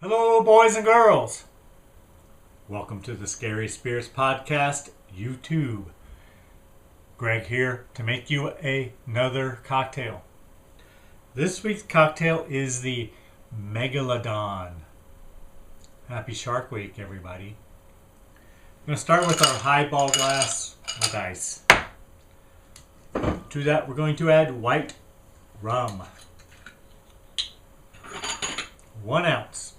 Hello, boys and girls. Welcome to the Scary Spirits Podcast YouTube. Greg here to make you another cocktail. This week's cocktail is the Megalodon. Happy Shark Week, everybody. I'm going to start with our highball glass with ice. To that, we're going to add white rum. 1 ounce.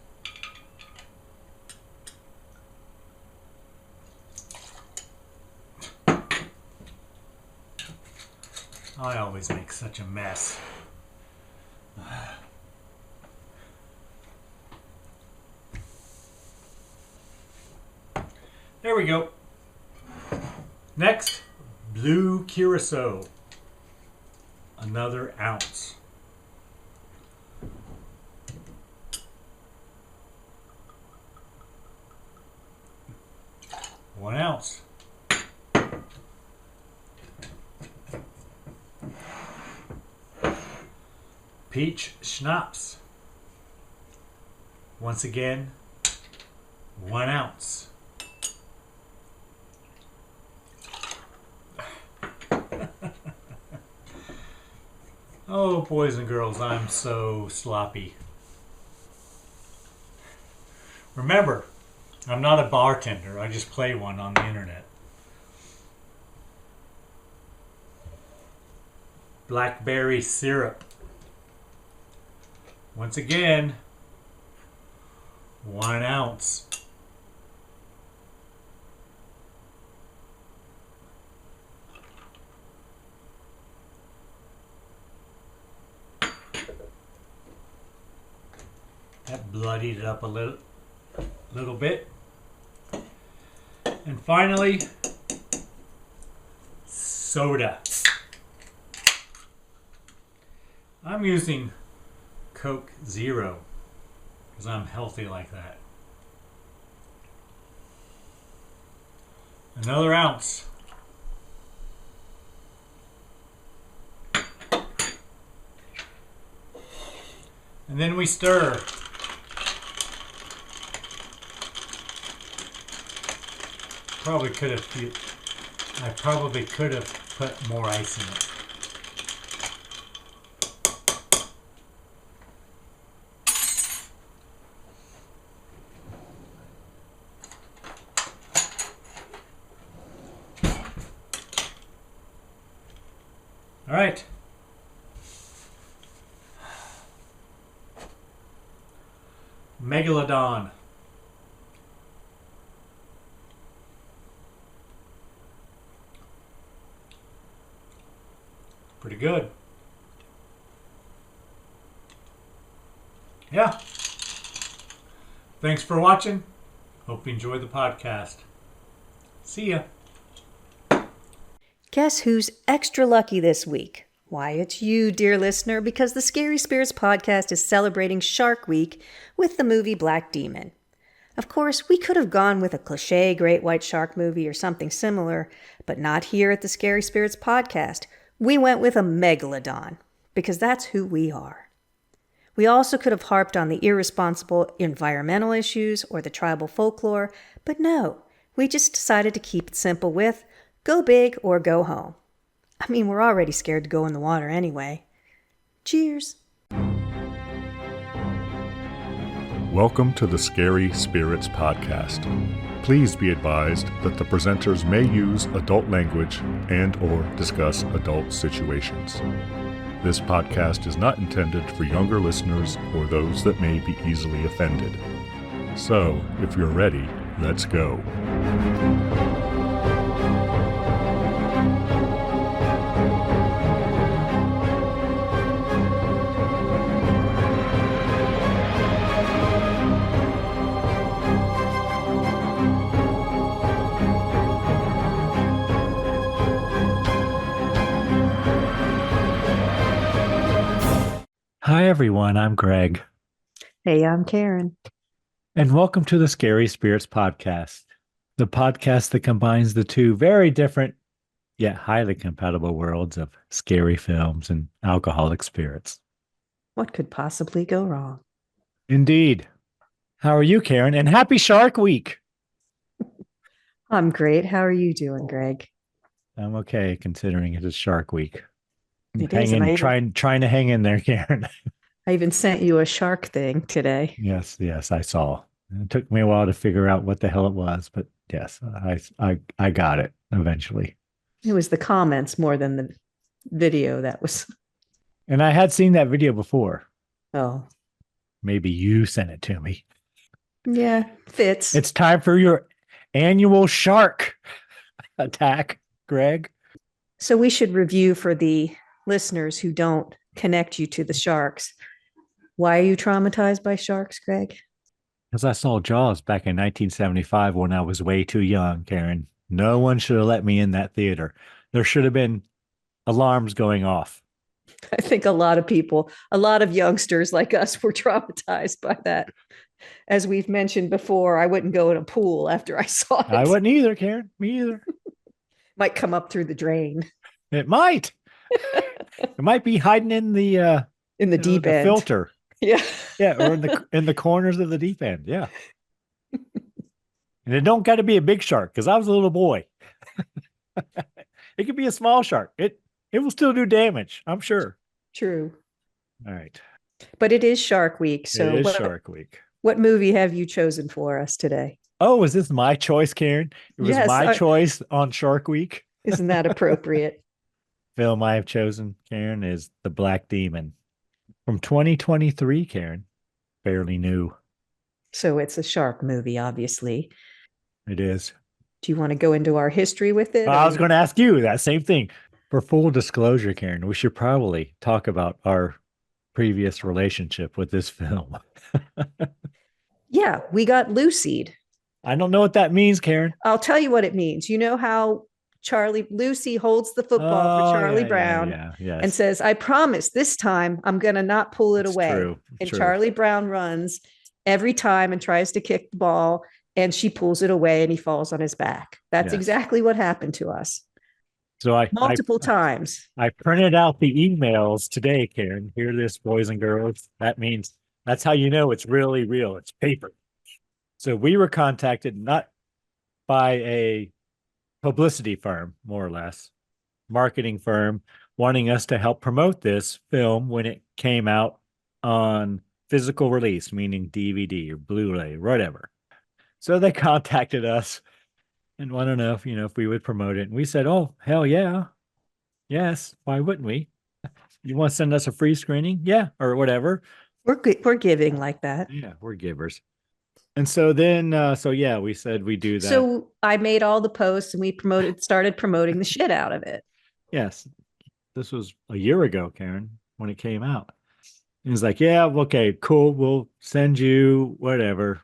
I always make such a mess. There we go. Next, blue curacao. Another ounce. One ounce. Peach schnapps. Once again, 1 ounce. Oh, boys and girls, I'm so sloppy. Remember, I'm not a bartender. I just play one on the internet. Blackberry syrup. Once again, 1 ounce. That bloodied it up a little bit. And finally, soda. I'm using Coke Zero because I'm healthy like that. Another ounce. And then we stir. I probably could have put more ice in it. All right. Megalodon. Pretty good. Yeah. Thanks for watching. Hope you enjoy the podcast. See ya. Guess who's extra lucky this week? Why, it's you, dear listener, because the Scary Spirits Podcast is celebrating Shark Week with the movie Black Demon. Of course, we could have gone with a cliché great white shark movie or something similar, but not here at the Scary Spirits Podcast. We went with a megalodon, because that's who we are. We also could have harped on the irresponsible environmental issues or the tribal folklore, but no, we just decided to keep it simple with go big or go home. I mean, we're already scared to go in the water anyway. Cheers. Welcome to the Scary Spirits Podcast. Please be advised that the presenters may use adult language and or discuss adult situations. This podcast is not intended for younger listeners or those that may be easily offended. So, if you're ready, let's go. Hi, everyone. I'm Greg. Hey, I'm Karen. And welcome to the Scary Spirits Podcast, the podcast that combines the two very different yet highly compatible worlds of scary films and alcoholic spirits. What could possibly go wrong? Indeed. How are you, Karen? And happy Shark Week. I'm great. How are you doing, Greg? I'm okay, considering it is Shark Week. I'm It is, and trying to hang in there, Karen. I even sent you a shark thing today. Yes, I saw. It took me a while to figure out what the hell it was, but yes, I got it eventually. It was the comments more than the video that was. And I had seen that video before. Oh, Maybe you sent it to me. yeah, fits. It's time for your annual shark attack, Greg. So we should review for the listeners who don't connect you to the sharks. Why are you traumatized by sharks, Greg? Because I saw Jaws back in 1975 when I was way too young, Karen. No one should have let me in that theater. There should have been alarms going off. I think a lot of people, a lot of youngsters like us were traumatized by that. As we've mentioned before, I wouldn't go in a pool after I saw it. I wouldn't either, Karen. Me either. Might come up through the drain. It might. It might be hiding in the deep end filter. Yeah. Yeah, or in the corners of the deep end. Yeah. And it don't got to be a big shark because I was a little boy. It could be a small shark. It will still do damage, I'm sure. True. All right. But it is Shark Week. So it is Shark Week. What movie have you chosen for us today? Oh, is this my choice, Karen? It was my choice on Shark Week. Isn't that appropriate? Film I have chosen, Karen, is The Black Demon from 2023, Karen. Fairly new. So it's a shark movie, obviously. It is. Do you want to go into our history with it? I was going to ask you that same thing. For full disclosure, Karen, we should probably talk about our previous relationship with this film. Yeah, we got Lucy'd. I don't know what that means, Karen. I'll tell you what it means. You know how Lucy holds the football for Charlie Brown and says, I promise this time I'm going to not pull it away. True. And Charlie Brown runs every time and tries to kick the ball, and she pulls it away and he falls on his back. That's exactly what happened to us. So multiple times. I printed out the emails today, Karen. Hear this, boys and girls. That means that's how you know it's really real. It's paper. So we were contacted not by a publicity firm, more or less, marketing firm, wanting us to help promote this film when it came out on physical release, meaning DVD or Blu-ray, whatever. So they contacted us and wanted to know if we would promote it. And we said, oh, hell yeah. Yes. Why wouldn't we? You want to send us a free screening? Yeah. Or whatever. We're giving like that. Yeah. We're givers. And so then, we said we do that. So I made all the posts and we started promoting the shit out of it. Yes. This was a year ago, Karen, when it came out. He was like, yeah, okay, cool. We'll send you whatever.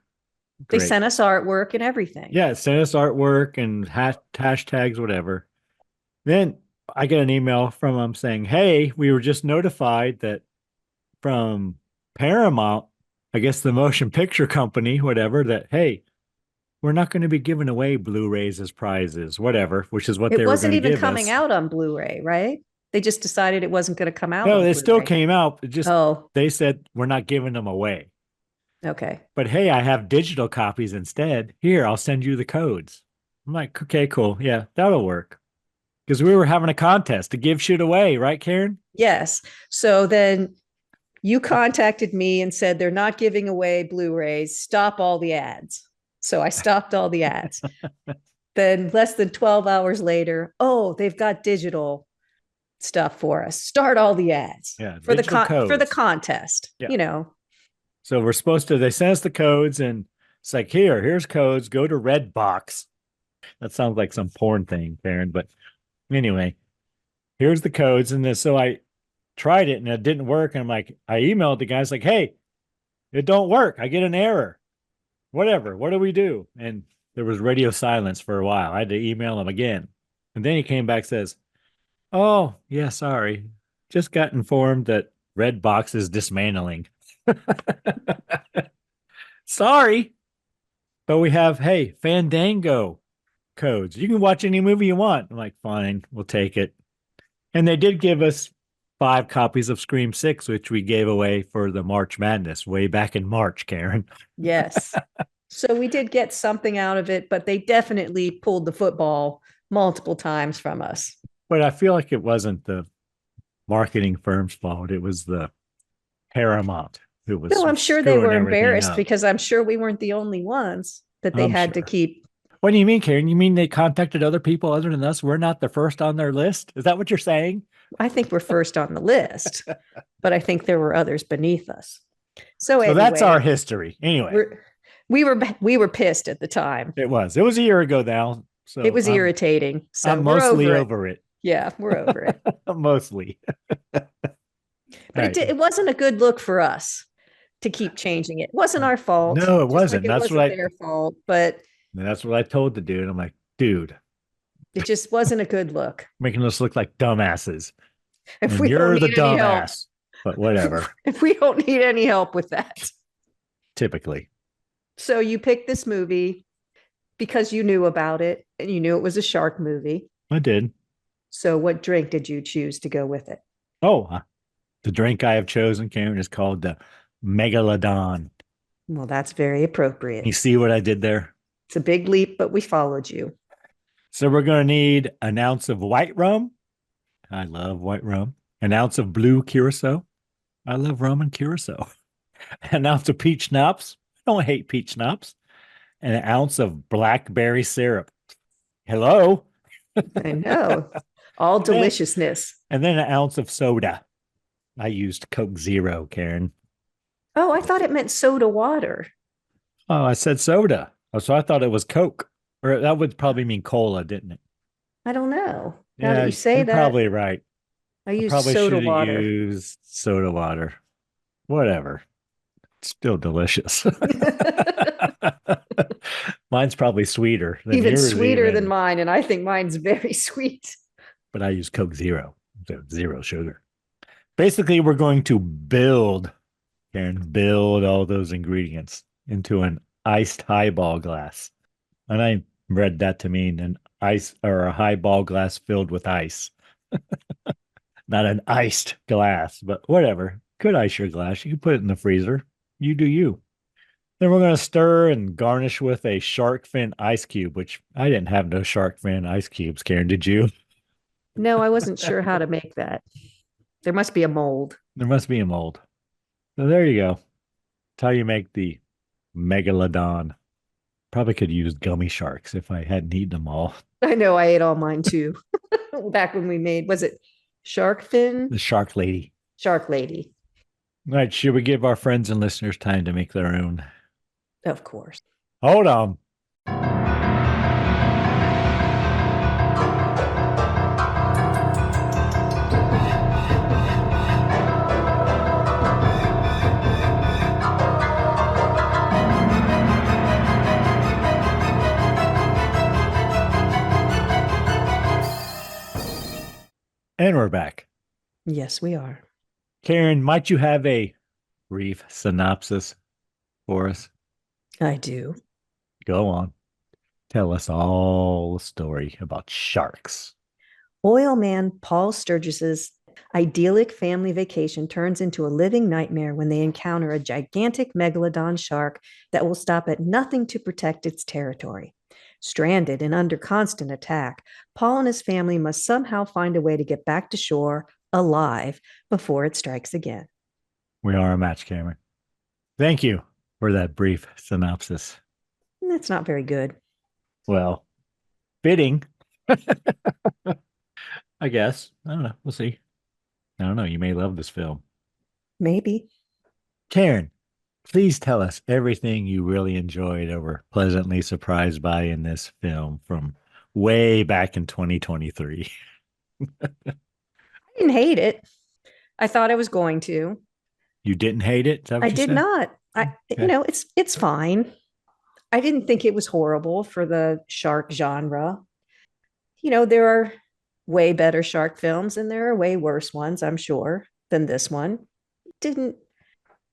Great. They sent us artwork and everything. Yeah, sent us artwork and hashtags, whatever. Then I get an email from them saying, hey, we were just notified that from Paramount, I guess the motion picture company, whatever, that, hey, we're not going to be giving away Blu-rays as prizes, whatever, which is what they were going to give us. It wasn't even coming out on Blu-ray, right? They just decided it wasn't going to come out. No, it still came out. It just, they said, we're not giving them away. Okay. But hey, I have digital copies instead. Here, I'll send you the codes. I'm like, okay, cool. Yeah, that'll work. Because we were having a contest to give shit away, right, Karen? Yes. So then you contacted me and said they're not giving away Blu-rays. Stop all the ads. So I stopped all the ads. Then less than 12 hours later, they've got digital stuff for us. Start all the ads for the contest. Yeah. So we're supposed to, they sent us the codes and it's like, here's codes, go to Redbox. That sounds like some porn thing, Karen. But anyway, here's the codes. And so I tried it and it didn't work. And I'm like, I emailed the guys like, hey, it don't work. I get an error. Whatever. What do we do? And there was radio silence for a while. I had to email him again. And then he came back and says, oh, yeah, sorry. Just got informed that Redbox is dismantling. Sorry, but we have, hey, Fandango codes. You can watch any movie you want. I'm like, fine, we'll take it. And they did give us 5 copies of Scream 6, which we gave away for the March Madness way back in March, Karen. Yes. So we did get something out of it, but they definitely pulled the football multiple times from us. But I feel like it wasn't the marketing firm's fault. It was the Paramount who was. No, I'm sure they were embarrassed because I'm sure we weren't the only ones that they had to keep. What do you mean, Karen? You mean they contacted other people other than us? We're not the first on their list? Is that what you're saying? I think we're first on the list, but I think there were others beneath us. So anyway, that's our history. Anyway, we were pissed at the time. It was a year ago now. So it was irritating. So I'm mostly over it. Yeah, we're over it. Mostly. But it wasn't a good look for us to keep changing it. It wasn't our fault. No, it wasn't. Like That's what their fault, but that's what I told the dude. I'm like, dude, it just wasn't a good look. Making us look like dumbasses. If you're the dumbass, but whatever. If we don't need any help with that. Typically. So you picked this movie because you knew about it and you knew it was a shark movie. I did. So what drink did you choose to go with it? Oh, the drink I have chosen, Karen, is called the Megalodon. Well, that's very appropriate. You see what I did there? It's a big leap, but we followed you. So we're going to need an ounce of white rum. I love white rum. An ounce of blue curacao. I love rum and curacao. An ounce of peach schnapps. I don't hate peach schnapps. And an ounce of blackberry syrup. Hello? I know. All deliciousness. And then an ounce of soda. I used Coke Zero, Karen. Oh, I thought it meant soda water. Oh, I said soda. So I thought it was Coke. Or that would probably mean cola, didn't it? I don't know. Now that you say you're that. Probably right. I used soda water. Used soda water. Whatever. It's still delicious. Mine's probably sweeter. Even sweeter than mine. And I think mine's very sweet. But I use Coke Zero. So 0 sugar. Basically, we're going to build all those ingredients into an iced highball glass. And I read that to mean an ice or a highball glass filled with ice. Not an iced glass, but whatever. Could ice your glass. You can put it in the freezer. You do you. Then we're going to stir and garnish with a shark fin ice cube, which I didn't have no shark fin ice cubes, Karen. Did you? No, I wasn't sure how to make that. There must be a mold. There must be a mold. So there you go. That's how you make the Megalodon. Probably could use gummy sharks if I hadn't eaten them all. I know, I ate all mine too. Back when we made, was it shark fin? The shark lady. Shark lady. All right, should we give our friends and listeners time to make their own? Of course. Hold on. And we're back. Yes, we are. Karen, might you have a brief synopsis for us? I do. Go on. Tell us all the story about sharks. Oil man Paul Sturgis's idyllic family vacation turns into a living nightmare when they encounter a gigantic megalodon shark that will stop at nothing to protect its territory. Stranded and under constant attack, Paul and his family must somehow find a way to get back to shore alive before it strikes again. We are a match, Cameron. Thank you for that brief synopsis. That's not very good. Well, fitting. I guess. I don't know. We'll see. I don't know. You may love this film. Maybe. Karen, please tell us everything you really enjoyed or were pleasantly surprised by in this film from way back in 2023. I didn't hate it. I thought I was going to. You didn't hate it? I did not. It's fine. I didn't think it was horrible for the shark genre. There are way better shark films and there are way worse ones, I'm sure, than this one. It didn't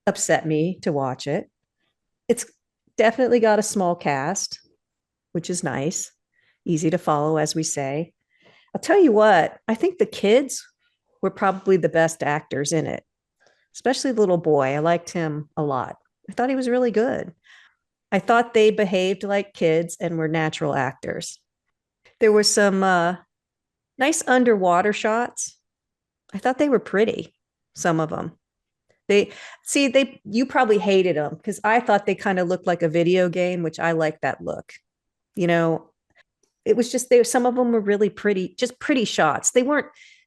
upset me to watch it. It's definitely got a small cast, which is nice. Easy to follow, as we say. I'll tell you what, I think the kids were probably the best actors in it, especially the little boy. I liked him a lot. I thought he was really good. I thought they behaved like kids and were natural actors. There were some nice underwater shots. I thought they were pretty, some of them. You probably hated them because I thought they kind of looked like a video game, which I like that look. You know, it was just some of them were really pretty, just pretty shots. They weren't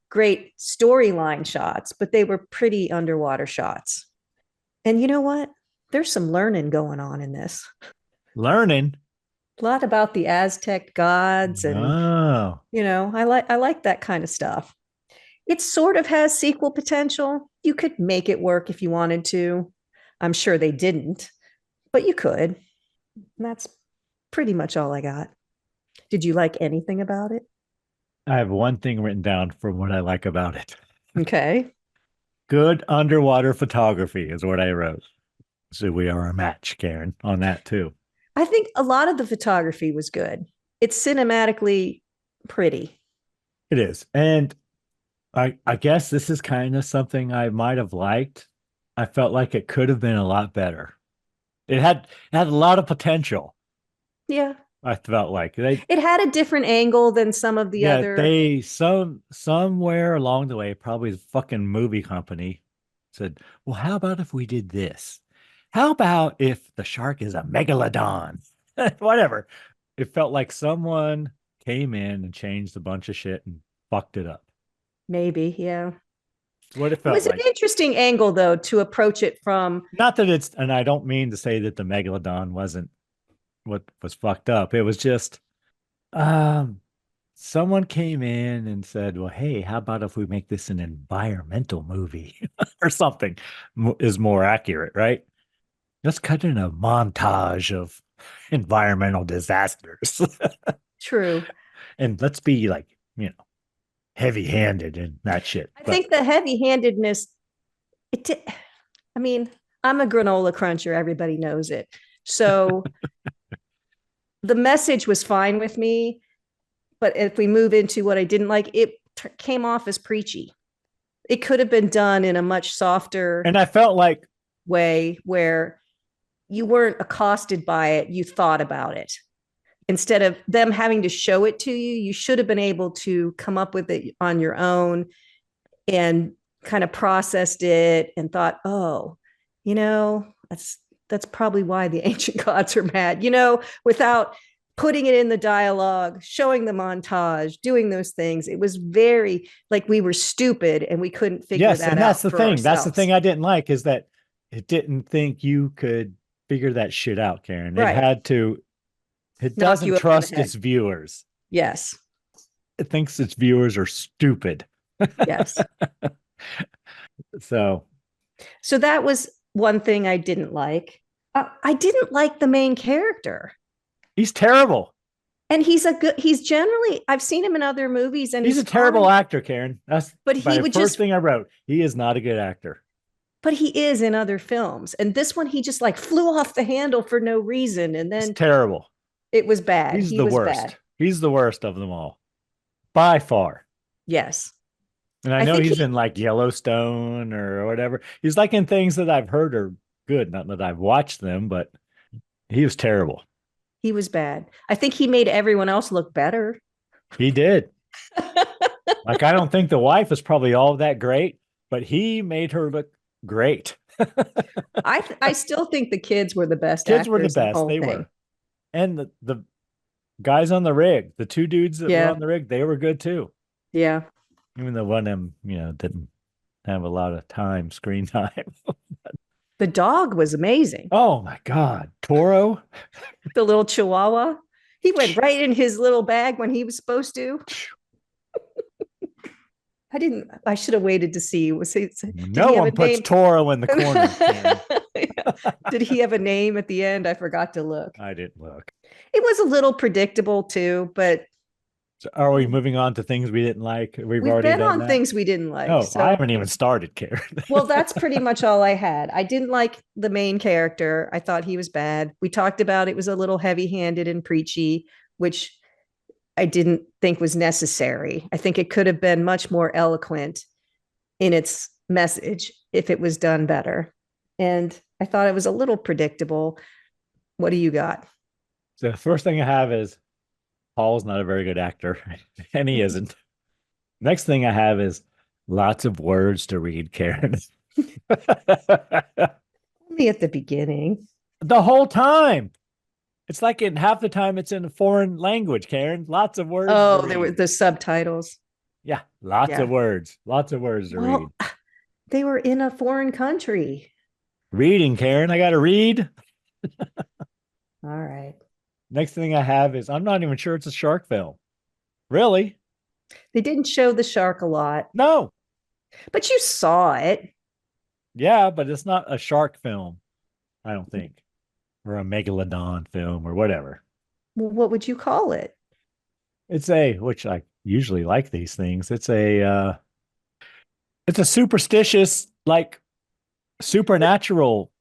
great storyline shots, but they were pretty underwater shots. And you know what? There's some learning going on in this. Learning? A lot about the Aztec gods and I like that kind of stuff. It sort of has sequel potential. You could make it work if you wanted to. I'm sure they didn't, but you could. And that's pretty much all I got. Did you like anything about it? I have one thing written down for what I like about it. Okay. Good underwater photography is what I wrote. So we are a match, Karen, on that too. I think a lot of the photography was good. It's cinematically pretty. It is. And I guess this is kind of something I might have liked. I felt like it could have been a lot better. It had a lot of potential. Yeah. I felt like it had a different angle than some of the other. Somewhere along the way, probably the fucking movie company said, well, how about if we did this? How about if the shark is a megalodon? Whatever. It felt like someone came in and changed a bunch of shit and fucked it up. Maybe, yeah. What it felt was like. An interesting angle, though, to approach it from. Not that it's, and I don't mean to say that the megalodon wasn't what was fucked up. It was just someone came in and said, well, hey, how about if we make this an environmental movie or something is more accurate, right? Let's cut in a montage of environmental disasters. True. And let's be like, heavy-handed and that shit. I think the heavy-handedness, I mean, I'm a granola cruncher. Everybody knows it. So the message was fine with me. But if we move into what I didn't like, it came off as preachy. It could have been done in a much softer and I felt like way where you weren't accosted by it. You thought about it. Instead of them having to show it to you, you should have been able to come up with it on your own and kind of processed it and thought, oh, that's probably why the ancient gods are mad, without putting it in the dialogue, showing the montage, doing those things. It was very like we were stupid and we couldn't figure that out. Yes, and that's the thing. Ourselves. That's the thing I didn't like is that it didn't think you could figure that shit out, Karen. It had to. It doesn't trust its viewers. Yes. It thinks its viewers are stupid. Yes. So that was one thing I didn't like. I didn't like the main character. He's terrible. And he's generally, I've seen him in other movies and he's a terrible actor, Karen. But he would first thing I wrote. He is not a good actor. But he is in other films. And this one, he just like flew off the handle for no reason. And then it's terrible. It was bad. He's the worst. Bad. He's the worst of them all. By far. Yes. And I know he's in like Yellowstone or whatever. He's like in things that I've heard are good. Not that I've watched them, but he was terrible. He was bad. I think he made everyone else look better. He did. Like, I don't think the wife is probably all that great, but he made her look great. I still think the kids were the best. Kids were the best. They were. And the guys on the rig, the two dudes that were on the rig, they were good too. Yeah. Even though one of them, didn't have a lot of screen time. The dog was amazing. Oh my God. Toro. The little Chihuahua. He went right in his little bag when he was supposed to. I should have waited to see. No one puts Toro in the corner. Did he have a name at the end? I forgot to look. I didn't look. It was a little predictable too, but. So are we moving on to things we didn't like? We've already been done on that? Things we didn't like. Oh, so. I haven't even started, Karen. Well, that's pretty much all I had. I didn't like the main character. I thought he was bad. We talked about it was a little heavy-handed and preachy, which I didn't think was necessary. I think it could have been much more eloquent in its message if it was done better. And I thought it was a little predictable. What do you got? So the first thing I have is Paul's not a very good actor, and he isn't. Next thing I have is lots of words to read, Karen. Only at the beginning. The whole time. It's like in half the time it's in a foreign language, Karen. Lots of words. Oh, there were the subtitles. Yeah, lots of words. Lots of words to read. They were in a foreign country. Reading, Karen. I got to read. All right. Next thing I have is I'm not even sure it's a shark film. Really? They didn't show the shark a lot. No. But you saw it. Yeah, but it's not a shark film, I don't think. Or a Megalodon film or whatever. Well, what would you call it? It's which I usually like these things. It's a superstitious, like supernatural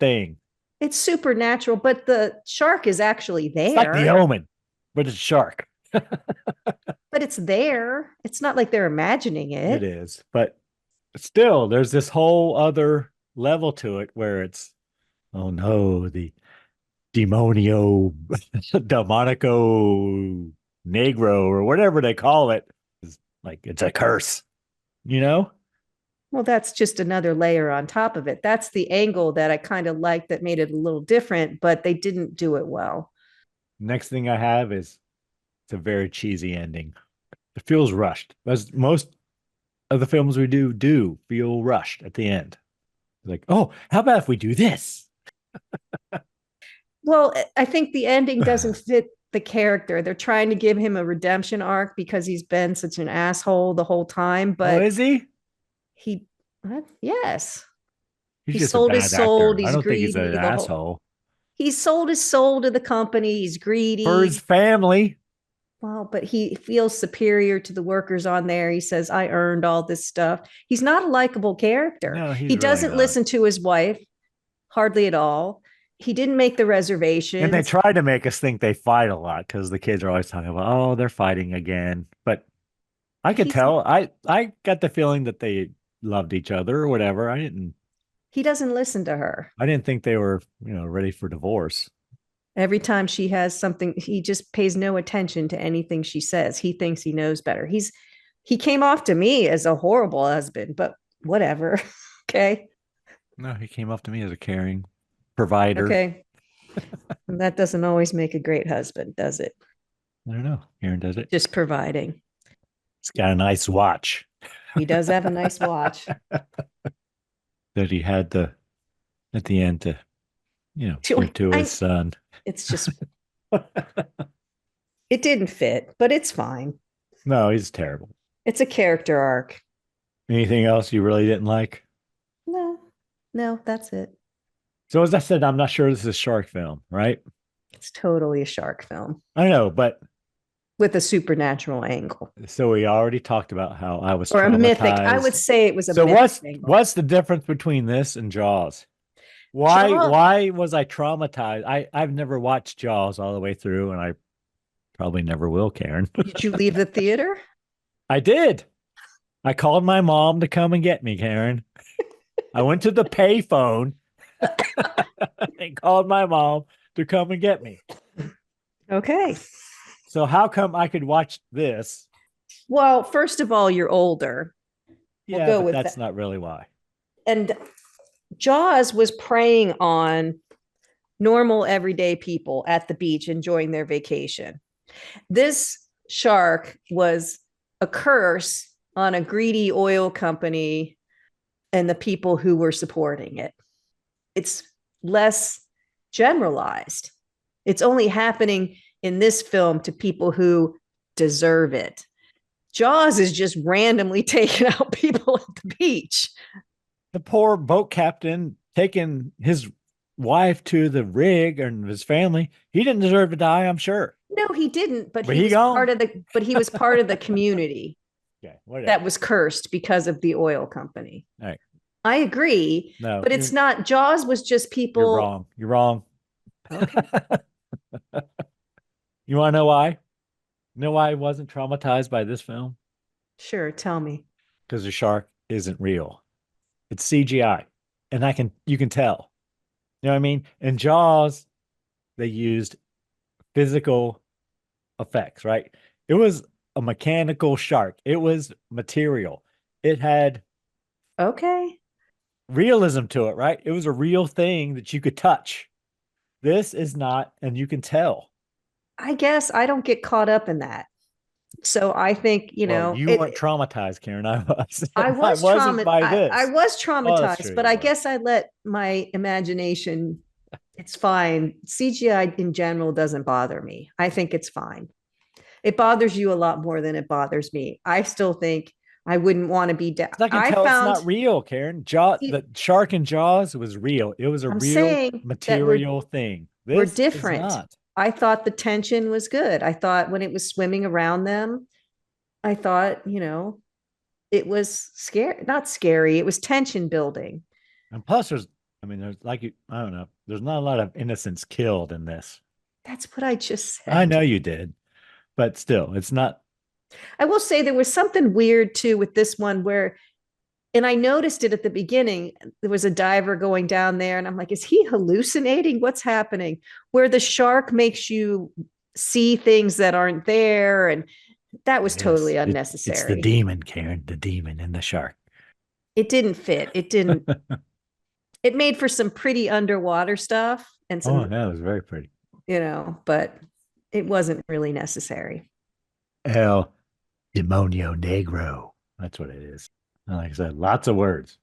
thing. It's supernatural, but the shark is actually there. It's like The Omen, but it's a shark. But it's there. It's not like they're imagining it. It is, but still, there's this whole other level to it where it's, oh no, the demonico negro or whatever they call it. It's like it's a curse, you know? Well, that's just another layer on top of it. That's the angle that I kind of liked that made it a little different, but they didn't do it well. Next thing I have is it's a very cheesy ending. It feels rushed. As most of the films we do feel rushed at the end. Like, oh, how about if we do this? Well, I think the ending doesn't fit the character. They're trying to give him a redemption arc because he's been such an asshole the whole time. But is he? Yes. He's he just sold a bad his soul. Actor. He's I don't greedy. think he's an asshole. He sold his soul to the company. He's greedy. For his family. Well, but he feels superior to the workers on there. He says, I earned all this stuff. He's not a likable character. No, he doesn't really listen to his wife hardly at all. He didn't make the reservation. And they try to make us think they fight a lot because the kids are always talking about, oh, they're fighting again. But I could tell. I got the feeling that they loved each other or whatever. He doesn't listen to her. I didn't think they were, ready for divorce. Every time she has something, he just pays no attention to anything she says. He thinks he knows better. He came off to me as a horrible husband, but whatever. Okay. No, he came off to me as a caring provider. Okay. That doesn't always make a great husband, does it? I don't know. Aaron does it. Just providing. He's got a nice watch. He does have a nice watch. That he had at the end to, give to his son. It's just, it didn't fit, but it's fine. No, he's terrible. It's a character arc. Anything else you really didn't like? No, that's it. So as I said, I'm not sure this is a shark film, right? It's totally a shark film. I know, but with a supernatural angle. So we already talked about how I was or a mythic. I would say it was a mythic. Mythic what's the difference between this and Jaws? Why was I traumatized? I've never watched Jaws all the way through, and I probably never will, Karen. Did you leave the theater? I did. I called my mom to come and get me, Karen. I went to the payphone and called my mom to come and get me. Okay. So how come I could watch this? Well, first of all, you're older. Yeah, we'll go with that's not really why. And Jaws was preying on normal, everyday people at the beach enjoying their vacation. This shark was a curse on a greedy oil company and the people who were supporting it. It's less generalized. It's only happening in this film to people who deserve it. Jaws is just randomly taking out people at the beach. The poor boat captain taking his wife to the rig and his family. He didn't deserve to die, I'm sure. No, he didn't, but he was part of the community. Okay, that was cursed because of the oil company. All right. I agree, but it's not. Jaws was just people. You're wrong. Okay. You want to know why? You know why I wasn't traumatized by this film? Sure, tell me. Because the shark isn't real. It's CGI. And you can tell. You know what I mean? In Jaws, they used physical effects, right? It was a mechanical shark. It was material. It had Okay. realism to it, right? It was a real thing that you could touch. This is not, and you can tell. I guess I don't get caught up in that. So I think, Well, you weren't traumatized, Karen. I was. I I was wasn't by I this. was Oh, that's traumatized, true. but You I were. guess I let my imagination, it's fine. CGI in general doesn't bother me. I think it's fine. It bothers you a lot more than it bothers me. I still think I wouldn't want to be down. I can I tell it's found not real, Karen. The shark in Jaws was real. It was a I'm real saying that material thing. we're This is different. not. I thought the tension was good. I thought when it was swimming around them, I thought, it was scary, not scary. It was tension building. And plus, there's I don't know. There's not a lot of innocents killed in this. That's what I just I said. know you did, but still, it's not. I will say there was something weird too with this one where, and I noticed it at the beginning. There was a diver going down there, and I'm like, is he hallucinating? What's happening? Where the shark makes you see things that aren't there. And that was totally It's the unnecessary. demon, Karen, the demon in the shark. It didn't fit. It didn't, it made for some pretty underwater stuff and Oh, some, that was very pretty. but it wasn't really necessary. El Demonio Negro. That's what it is. Like I said, lots of words.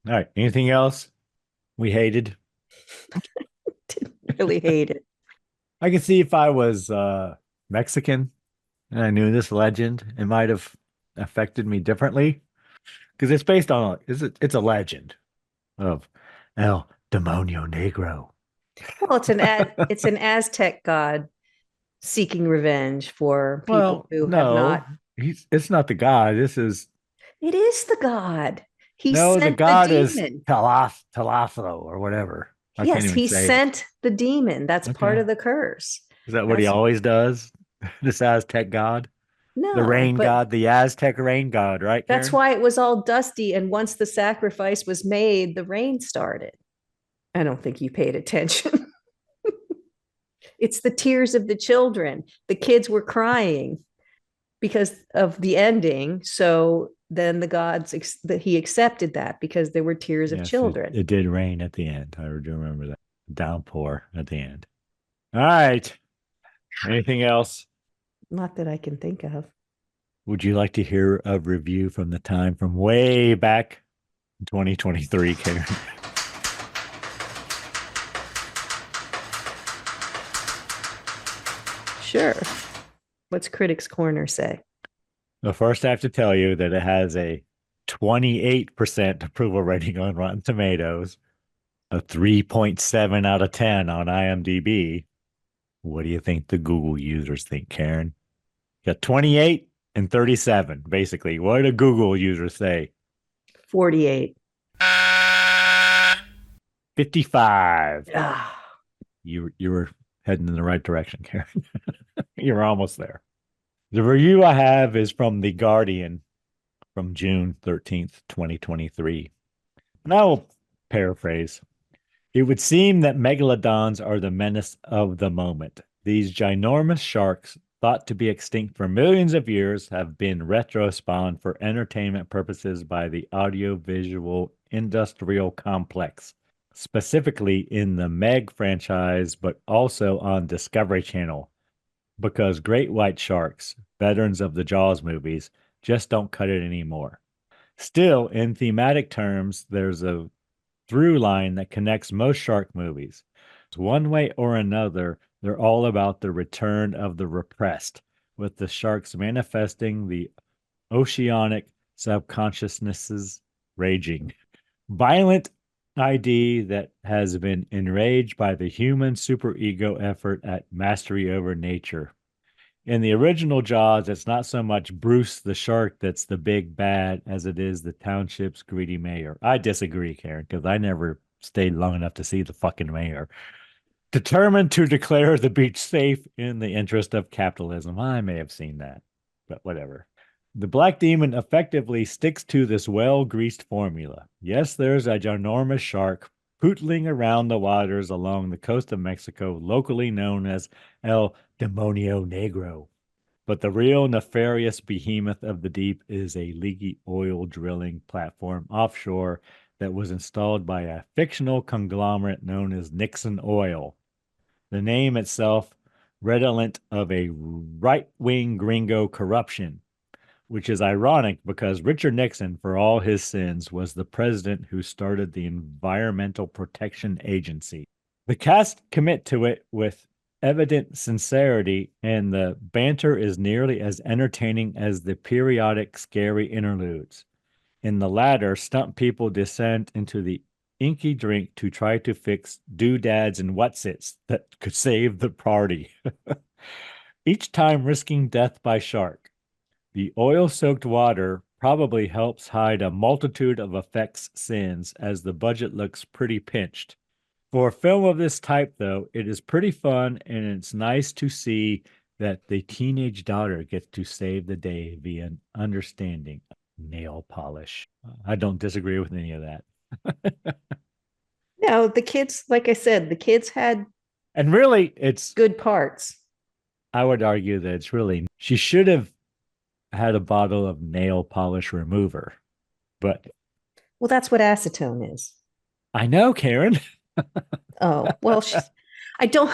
All right. Anything else we hated? Didn't really hate it. I can see if I was Mexican and I knew this legend, it might have affected me differently because it's based on it's a legend of El Demonio Negro. Well, it's an Aztec god seeking revenge for people Well, who have no, not. it's not the god. This is It is the god. He no, the sent the god is demon. Talafro or whatever. I can't Yes, even he say it. sent the demon. That's part Okay. of the curse. Is that what he That's always does? This Aztec god? The no, rain but god, the Aztec rain god, right, that's Karen? why it was all dusty. And once the sacrifice was made, the rain started. I don't think you paid attention. It's the tears of the children. The kids were crying because of the ending. So then the gods that he accepted that because there were tears of Yes, children. it did rain at the end. I do remember that. Downpour at the end. All right. Anything else? Not that I can think of. Would you like to hear a review from the time from way back in 2023, Karen? Sure. What's Critics Corner say? Well, first, I have to tell you that it has a 28% approval rating on Rotten Tomatoes, a 3.7 out of 10 on IMDb. What do you think the Google users think, Karen? Got 28 and 37, basically. What do Google users say? 48. 55. Ah, You were heading in the right direction, Karen. You're almost there. The review I have is from The Guardian from June 13th, 2023. And I will paraphrase. It would seem that megalodons are the menace of the moment. These ginormous sharks, thought to be extinct for millions of years, have been retro-spawned for entertainment purposes by the audiovisual industrial complex, specifically in the Meg franchise, but also on Discovery Channel, because great white sharks, veterans of the Jaws movies, just don't cut it anymore. Still, in thematic terms, there's a through line that connects most shark movies. One way or another, they're all about the return of the repressed, with the sharks manifesting the oceanic subconsciousnesses raging. Violent ID that has been enraged by the human superego effort at mastery over nature. In the original Jaws, it's not so much Bruce the shark that's the big bad as it is the township's greedy mayor. I disagree, Karen, because I never stayed long enough to see the fucking mayor. Determined to declare the beach safe in the interest of capitalism. I may have seen that, but whatever. The black demon effectively sticks to this well-greased formula. Yes, there's a ginormous shark pootling around the waters along the coast of Mexico, locally known as El Demonio Negro. But the real nefarious behemoth of the deep is a leaky oil drilling platform offshore that was installed by a fictional conglomerate known as Nixon Oil. The name itself redolent of a right-wing gringo corruption, which is ironic because Richard Nixon, for all his sins, was the president who started the Environmental Protection Agency. The cast commit to it with evident sincerity, and the banter is nearly as entertaining as the periodic scary interludes. In the latter, stunt people descend into the inky drink to try to fix doodads and whatsits that could save the party, each time risking death by shark. The oil-soaked water probably helps hide a multitude of effects sins, as the budget looks pretty pinched. For a film of this type, though, it is pretty fun, and it's nice to see that the teenage daughter gets to save the day via an understanding of nail polish. I don't disagree with any of that. No, the kids, like I said, the kids had And really, it's, good parts. I would argue that it's really, she should have had a bottle of nail polish remover, but Well, that's what acetone is. I know, Karen. Oh, well, I don't.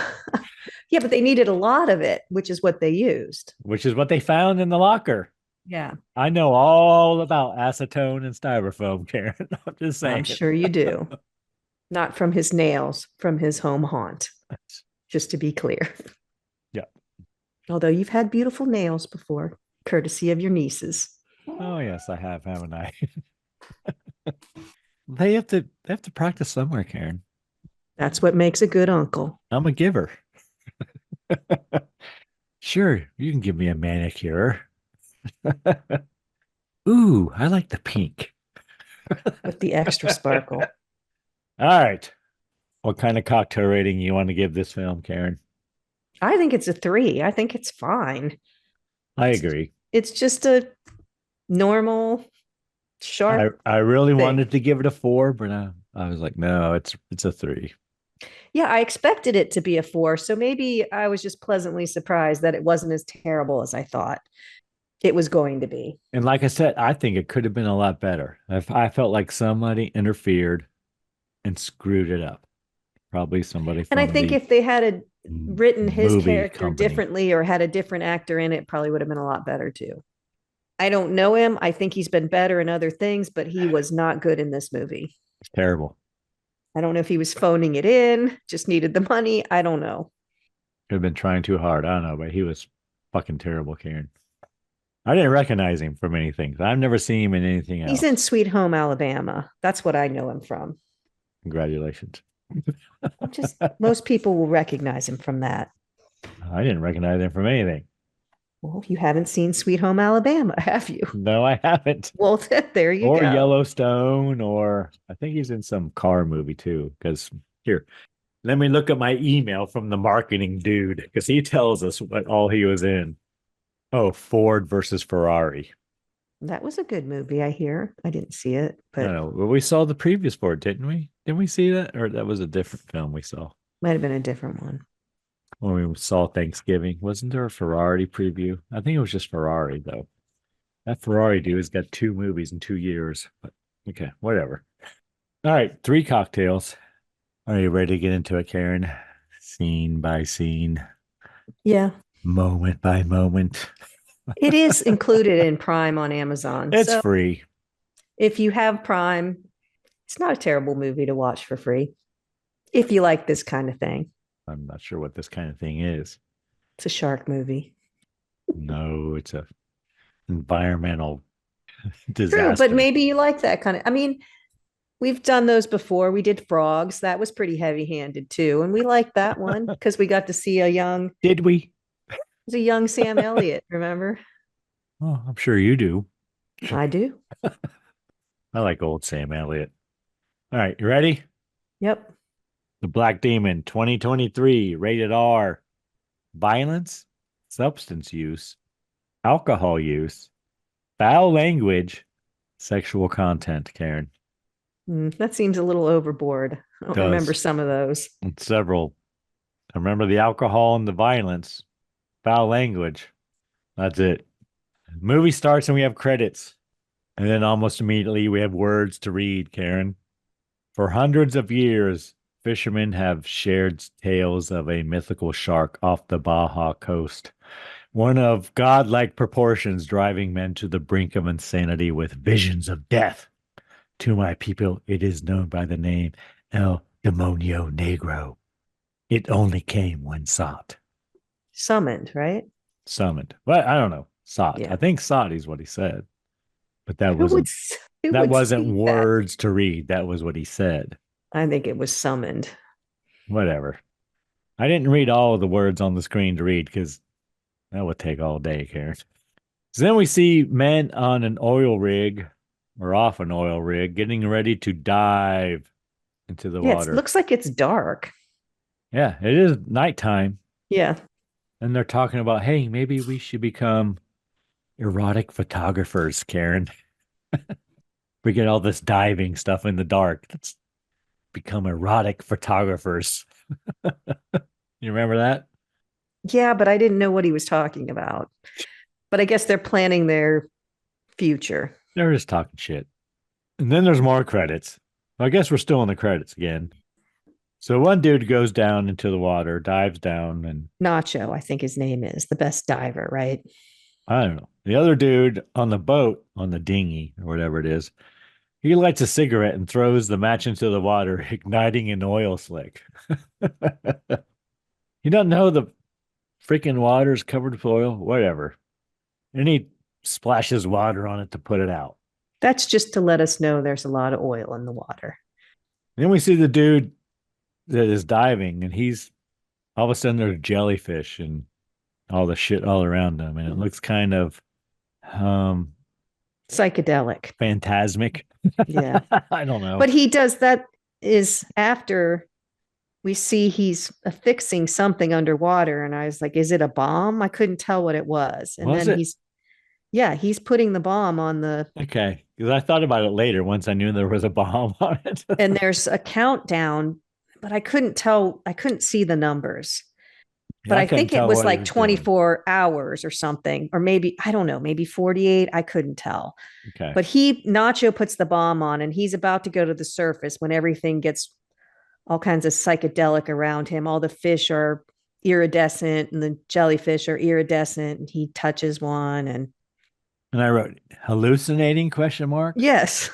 Yeah, but they needed a lot of it, which is what they used. Which is what they found in the locker. Yeah, I know all about acetone and styrofoam, Karen. I'm just saying. I'm sure you do. Not from his nails, from his home haunt, just to be clear. Yeah. Although you've had beautiful nails before, courtesy of your nieces. Oh yes, I have, haven't I? They have to practice somewhere, Karen. That's what makes a good uncle. I'm a giver. Sure, you can give me a manicure. Ooh, I like the pink. With the extra sparkle. All right. What kind of cocktail rating you want to give this film, Karen? I think it's a 3. I think it's fine. I agree. It's just a normal shark. I really thing. wanted to give it a 4, but I was like, no, it's a 3. Yeah, I expected it to be a 4. So maybe I was just pleasantly surprised that it wasn't as terrible as I thought it was going to be. And like I said, I think it could have been a lot better. I felt like somebody interfered and screwed it up. Probably somebody from And I think if they had written his movie character company. differently or had a different actor in it, probably would have been a lot better too. I don't know him. I think he's been better in other things, but he was not good in this movie. It's terrible. I don't know if he was phoning it in, just needed the money. I don't know. Could have been trying too hard. I don't know, but he was fucking terrible, Karen. I didn't recognize him from anything. I've never seen him in anything else. He's in Sweet Home Alabama. That's what I know him from. Congratulations. Just most people will recognize him from that. I didn't recognize him from anything. Well, you haven't seen Sweet Home Alabama, have you? No, I haven't. Well, there you Or go. Yellowstone, or I think he's in some car movie too. Because here, let me look at my email from the marketing dude, because he tells us what all he was in. Oh, Ford versus Ferrari. That was a good movie, I hear. I didn't see it, I but don't know. Well, we saw the previous Ford, didn't we? Didn't we see that? Or that was a different film we saw might have been a different one. when we saw Thanksgiving. Wasn't there a Ferrari preview? I think it was just Ferrari, though. That Ferrari dude has got 2 movies in 2 years. But okay, whatever. All right, 3 cocktails. Are you ready to get into it, Karen? Scene by scene, Yeah. moment by moment. It is included in Prime on Amazon. It's So free. if you have Prime, it's not a terrible movie to watch for free. If you like this kind of thing. I'm not sure what this kind of thing is. It's a shark movie. No, it's a environmental True, disaster. but maybe you like that kind of. I mean, we've done those before. We did Frogs. That was pretty heavy-handed too, and we liked that one because we got to see Did we? a young Sam Elliott. Remember? Oh, I'm sure you do. I do. I like old Sam Elliott. All right, you ready? Yep. The Black Demon 2023, rated R. Violence, substance use, alcohol use, Foul language, sexual content, Karen. That seems a little overboard. I don't remember Does. some of those. And several. I remember the alcohol and the violence. Foul language. That's it. Movie starts and we have credits. And then almost immediately we have words to read, Karen. For hundreds of years, fishermen have shared tales of a mythical shark off the Baja coast, one of godlike proportions driving men to the brink of insanity with visions of death. To my people, it is known by the name El Demonio Negro. It only came when sought. Summoned, right? Summoned. Well, I don't know. Sought. Yeah. I think sought is what he said. But that Who would wasn't who that would wasn't speak that? words to read. That was what he said. I think it was summoned. Whatever. I didn't read all of the words on the screen to read because that would take all day, Karen. So then we see men on an oil rig or off an oil rig getting ready to dive into the Yeah, water. it looks like it's dark. Yeah, it is nighttime. Yeah. And they're talking about, hey, maybe we should become erotic photographers, Karen. We get all this diving stuff in the dark. Let's become erotic photographers. You remember that? Yeah, but I didn't know what he was talking about. But I guess they're planning their future. They're just talking shit. And then there's more credits. I guess we're still in the credits again. So one dude goes down into the water, dives down, and Nacho, I think his name is the best diver, right? I don't know. The other dude on the boat, on the dinghy or whatever it is, he lights a cigarette and throws the match into the water, igniting an oil slick. He doesn't know the freaking water is covered with oil, whatever. And he splashes water on it to put it out. That's just to let us know there's a lot of oil in the water. Then we see the dude that is diving, and he's all of a sudden there's jellyfish and all the shit all around him, and it looks kind of Psychedelic. phantasmic. Yeah. I don't know. But he does that is after we see he's affixing something underwater. And I was like, is it a bomb? I couldn't tell what it was. And Was then it? he's putting the bomb on the, Okay, because I thought about it later once I knew there was a bomb on it. and there's a countdown, but I couldn't tell, I couldn't see the numbers. Yeah, But I couldn't think it tell was what he like was doing. 24 hours or something, or maybe, I don't know, maybe 48. I couldn't tell. Okay. But Nacho puts the bomb on and he's about to go to the surface when everything gets all kinds of psychedelic around him. All the fish are iridescent and the jellyfish are iridescent. And he touches one and And I wrote hallucinating question mark. yes.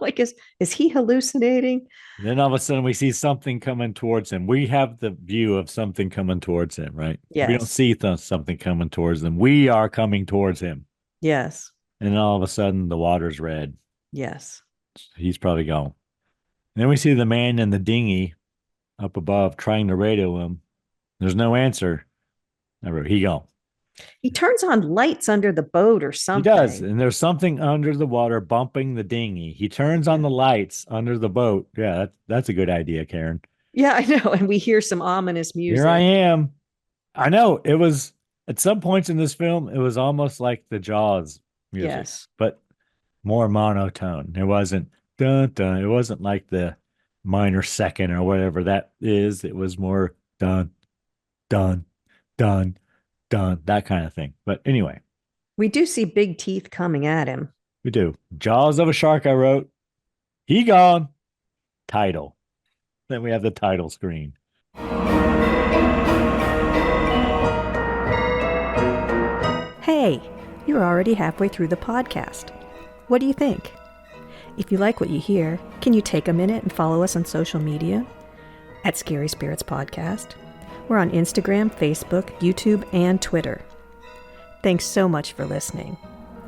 Like, is he hallucinating? And then all of a sudden we see something coming towards him. We have the view of something coming towards him, right? We don't Yes. see something coming towards them. We are coming towards him. Yes. And then all of a sudden the water's red. Yes. He's probably gone. And then we see the man in the dinghy up above trying to radio him. There's no answer. I wrote, he gone. He turns on lights under the boat or He something. does. And there's something under the water bumping the dinghy. He turns on the lights under the boat. Yeah, that's a good idea, Karen. Yeah, I know. And we hear some ominous music. Here I am. I know it was at some points in this film, it was almost like the Jaws music, Yes. but more monotone. It wasn't dun dun. It wasn't like the minor second or whatever that is. It was more dun dun dun dun, that kind of thing. But anyway, We do see big teeth coming at him. we do. Jaws of a shark, I wrote. He gone. Title. Then we have the title screen. Hey, you're already halfway through the podcast. What do you think? If you like what you hear, can you take a minute and follow us on social media? At Scary Spirits Podcast. We're on Instagram, Facebook, YouTube, and Twitter. Thanks so much for listening.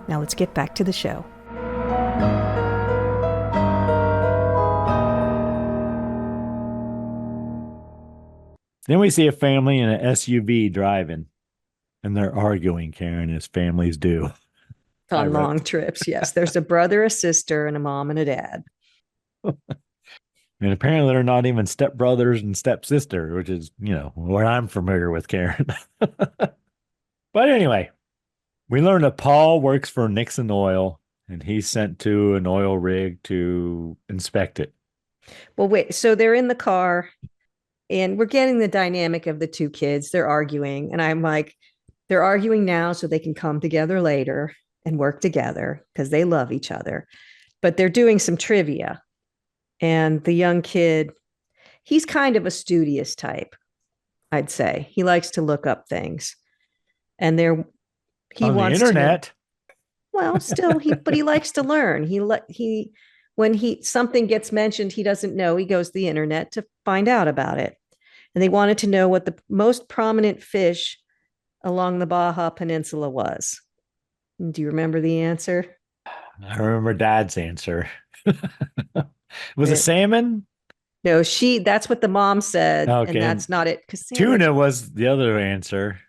Now let's get back to the show. Then we see a family in an SUV driving, and they're arguing, Karen, as families do. I On wrote- long trips, yes. There's a brother, a sister, and a mom and a dad. And apparently they're not even stepbrothers and stepsister, which is, what I'm familiar with, Karen. But anyway, We learned that Paul works for Nixon Oil and he's sent to an oil rig to inspect it. Well, wait. So they're in the car and we're getting the dynamic of the two kids. They're arguing. And I'm like, they're arguing now so they can come together later and work together because they love each other. But they're doing some trivia. And the young kid, he's kind of a studious type, I'd say. He likes to look up things. And he On the wants internet. to know, well, still but he likes to learn. When something gets mentioned he doesn't know, he goes to the internet to find out about it. And they wanted to know what the most prominent fish along the Baja Peninsula was. Do you remember the answer? I remember Dad's answer. Was it salmon? No, that's what the mom said. Okay. And that's not it. Because tuna was the other answer.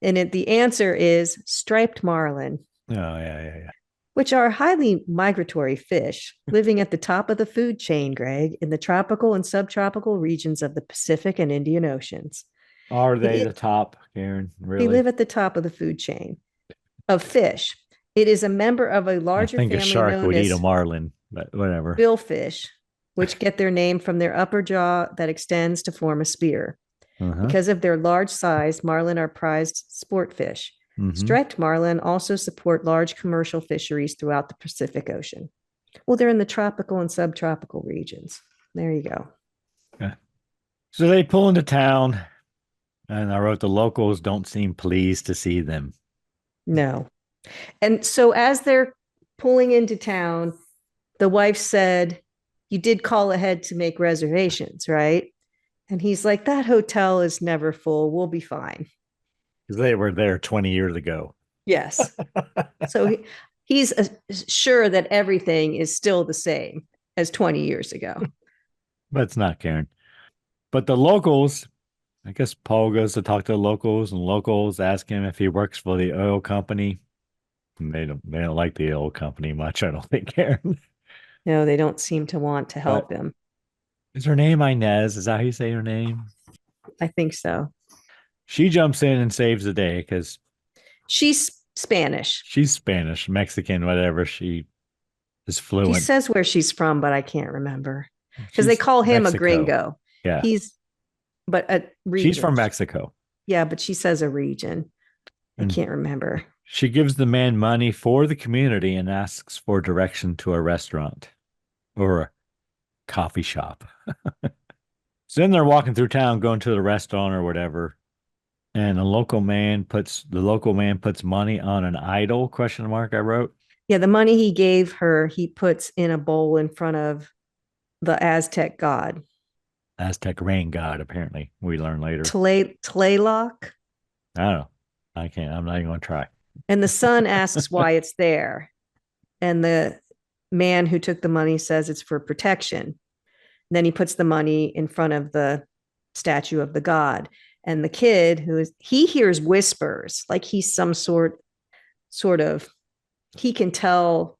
And the answer is striped marlin. Oh, yeah. Which are highly migratory fish living at the top of the food chain, Greg, in the tropical and subtropical regions of the Pacific and Indian Oceans. Are they the top, Karen? Really? They live at the top of the food chain of fish. It is a member of a larger family a shark known would as eat a marlin, but whatever. billfish, which get their name from their upper jaw that extends to form a spear. Because of their large size, marlin are prized sport fish. Striped marlin also support large commercial fisheries throughout the Pacific Ocean. Well, they're in the tropical and subtropical regions. There you go. Okay. So they pull into town, and I wrote the locals don't seem pleased to see them. No. And so as they're pulling into town, the wife said, you did call ahead to make reservations, right? And he's like, that hotel is never full. We'll be fine. Because they were there 20 years ago. Yes. So he's sure that everything is still the same as 20 years ago. But it's not, Karen. But the locals, I guess Paul goes to talk to the locals, and locals ask him if he works for the oil company. And they don't like the oil company much, I don't think, Karen. No, they don't seem to want to help him. Is her name Inez? Is that how you say her name? I think so. She jumps in and saves the day because she's Spanish. She's Spanish, Mexican, whatever. She is fluent. She says where she's from, but I can't remember because they call him Mexico. A gringo. Yeah. But a region. She's from Mexico. Yeah, but she says a region. I can't remember. She gives the man money for the community and asks for direction to a restaurant or a coffee shop. So then they're walking through town, going to the restaurant or whatever. And the local man puts money on an idol, ? I wrote. Yeah, the money he gave her, he puts in a bowl in front of the Aztec god. Aztec rain god, apparently. We learn later. Tlaloc? I don't know. I'm not even going to try. And the son asks why it's there. And the man who took the money says it's for protection. And then he puts the money in front of the statue of the god. And the kid he hears whispers, like he's some sort of, he can tell,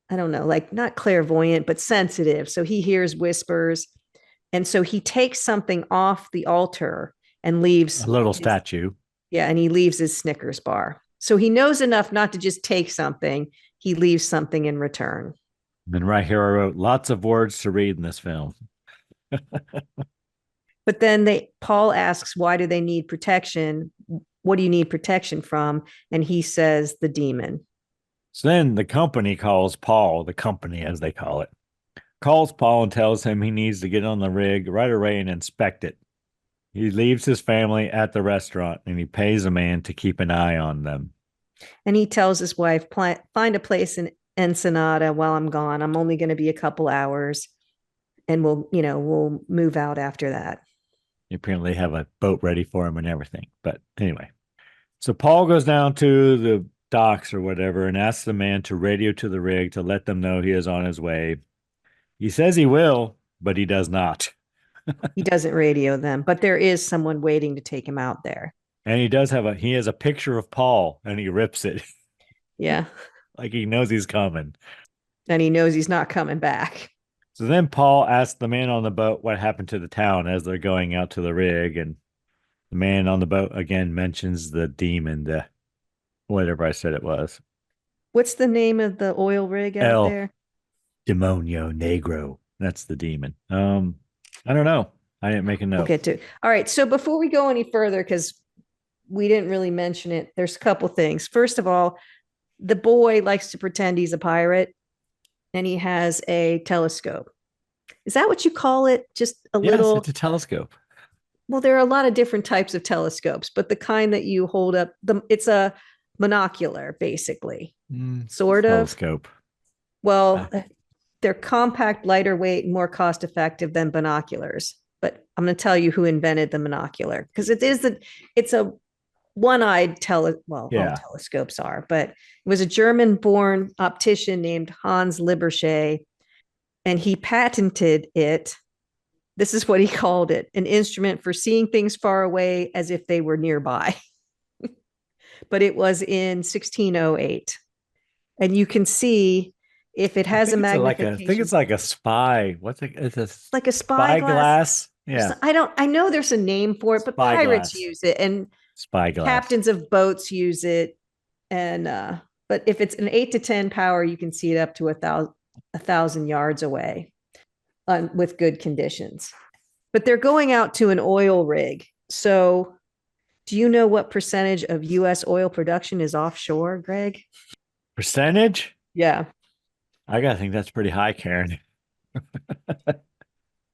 I don't know, like not clairvoyant, but sensitive. So he hears whispers. And so he takes something off the altar and leaves a little statue. Yeah. And he leaves his Snickers bar. So he knows enough not to just take something. He leaves something in return. And right here, I wrote lots of words to read in this film. But then Paul asks, why do they need protection? What do you need protection from? And he says, the demon. So then the company calls Paul, the company as they call it, calls Paul and tells him he needs to get on the rig right away and inspect it. He leaves his family at the restaurant and he pays a man to keep an eye on them. And he tells his wife, find a place in Ensenada while I'm gone. I'm only going to be a couple hours and we'll move out after that. Apparently have a boat ready for him and everything. But anyway, so Paul goes down to the docks or whatever and asks the man to radio to the rig to let them know he is on his way. He says he will, but he does not. He doesn't radio them, but there is someone waiting to take him out there. And he has a picture of Paul and he rips it. Yeah. Like he knows he's coming. And he knows he's not coming back. So then Paul asks the man on the boat what happened to the town as they're going out to the rig. And the man on the boat again mentions the demon, the whatever I said it was. What's the name of the oil rig out El there? Demonio Negro. That's the demon. I don't know. I didn't make a We'll note. get to. All right. So before we go any further, because we didn't really mention it, there's a couple things. First of all, the boy likes to pretend he's a pirate and he has a telescope. Is that what you call it? Just a Yes, little. it's a telescope. Well, there are a lot of different types of telescopes, but the kind that you hold up, it's a monocular, basically, sort of. Telescope. Well, they're compact, lighter weight, and more cost effective than binoculars. But I'm going to tell you who invented the monocular because it's a one-eyed all telescopes are, but it was a German-born optician named Hans Lippershey, and he patented it. This is what he called it: an instrument for seeing things far away as if they were nearby. But it was in 1608, and you can see if it has a magnification. I think it's like a spy. What's it? It's a like a spyglass. Yeah. I know there's a name for it, but pirates use it and spyglass. Captains of boats use it. And but if it's an 8 to 10 power, you can see it up to 1,000 yards away with good conditions. But they're going out to an oil rig. So do you know what percentage of US oil production is offshore, Greg? Percentage? Yeah. I gotta think that's pretty high, Karen.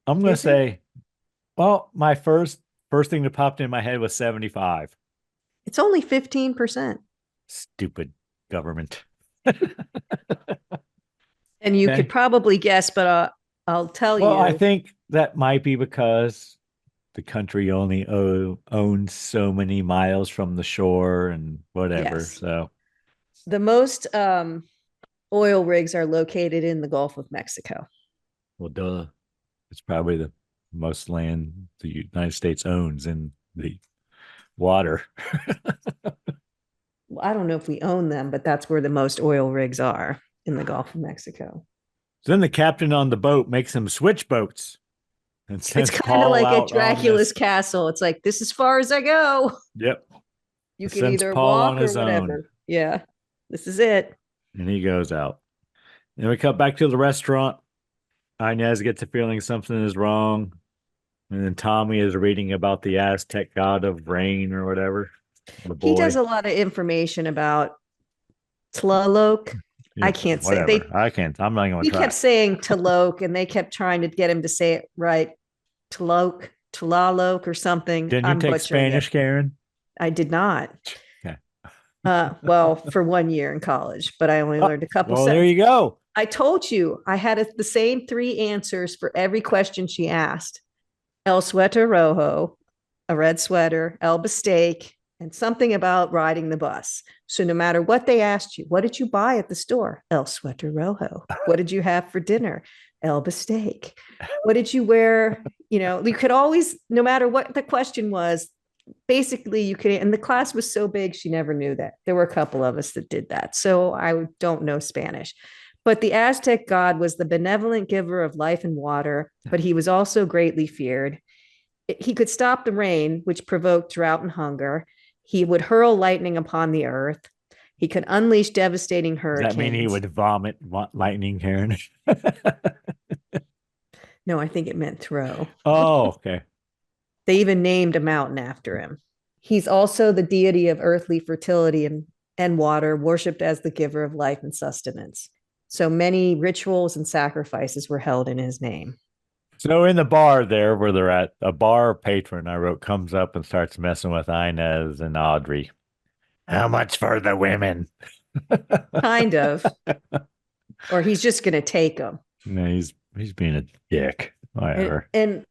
I'm gonna say, well, my first thing that popped in my head was 75. It's only 15%. Stupid government. And you could probably guess, but I'll tell you. Well, I think that might be because the country only owns so many miles from the shore and whatever. Yes. So the most oil rigs are located in the Gulf of Mexico. Well, duh. It's probably the most land the United States owns in the water. Well, I don't know if we own them, but that's where the most oil rigs are, in the Gulf of Mexico. So then the captain on the boat makes them switch boats. And it's kind of like at Dracula's castle. It's like, this is as far as I go. Yep. You can either walk or whatever. Own. Yeah. This is it. And he goes out. Then we cut back to the restaurant. Inez gets a feeling something is wrong. And then Tommy is reading about the Aztec god of rain or whatever. He does a lot of information about Tlaloc. Yeah, I can't whatever. say. I can't. I'm not going to try. He kept saying Tlaloc, and they kept trying to get him to say it right. Tlaloc or something. Didn't you take Spanish, Karen? I did not. Okay. Well, for 1 year in college, but I only learned a couple sentences. There you go. I told you I had the same 3 answers for every question she asked. El suéter rojo, a red sweater, el bistec, and something about riding the bus. So no matter what they asked you, what did you buy at the store? El suéter rojo. What did you have for dinner? El bistec. What did you wear? You know, you could always, no matter what the question was, basically you could, and the class was so big, she never knew that. There were a couple of us that did that. So I don't know Spanish. But the Aztec god was the benevolent giver of life and water, but he was also greatly feared. He could stop the rain, which provoked drought and hunger. He would hurl lightning upon the earth. He could unleash devastating hurricanes. Does that mean he would vomit lightning, Karen? No, I think it meant throw. Oh, okay. They even named a mountain after him. He's also the deity of earthly fertility and water, worshipped as the giver of life and sustenance. So many rituals and sacrifices were held in his name. So in the bar there where they're at, a bar patron I wrote comes up and starts messing with Inez and Audrey. How much for the women? Kind of. Or he's just going to take them. No, he's being a dick. Whatever. And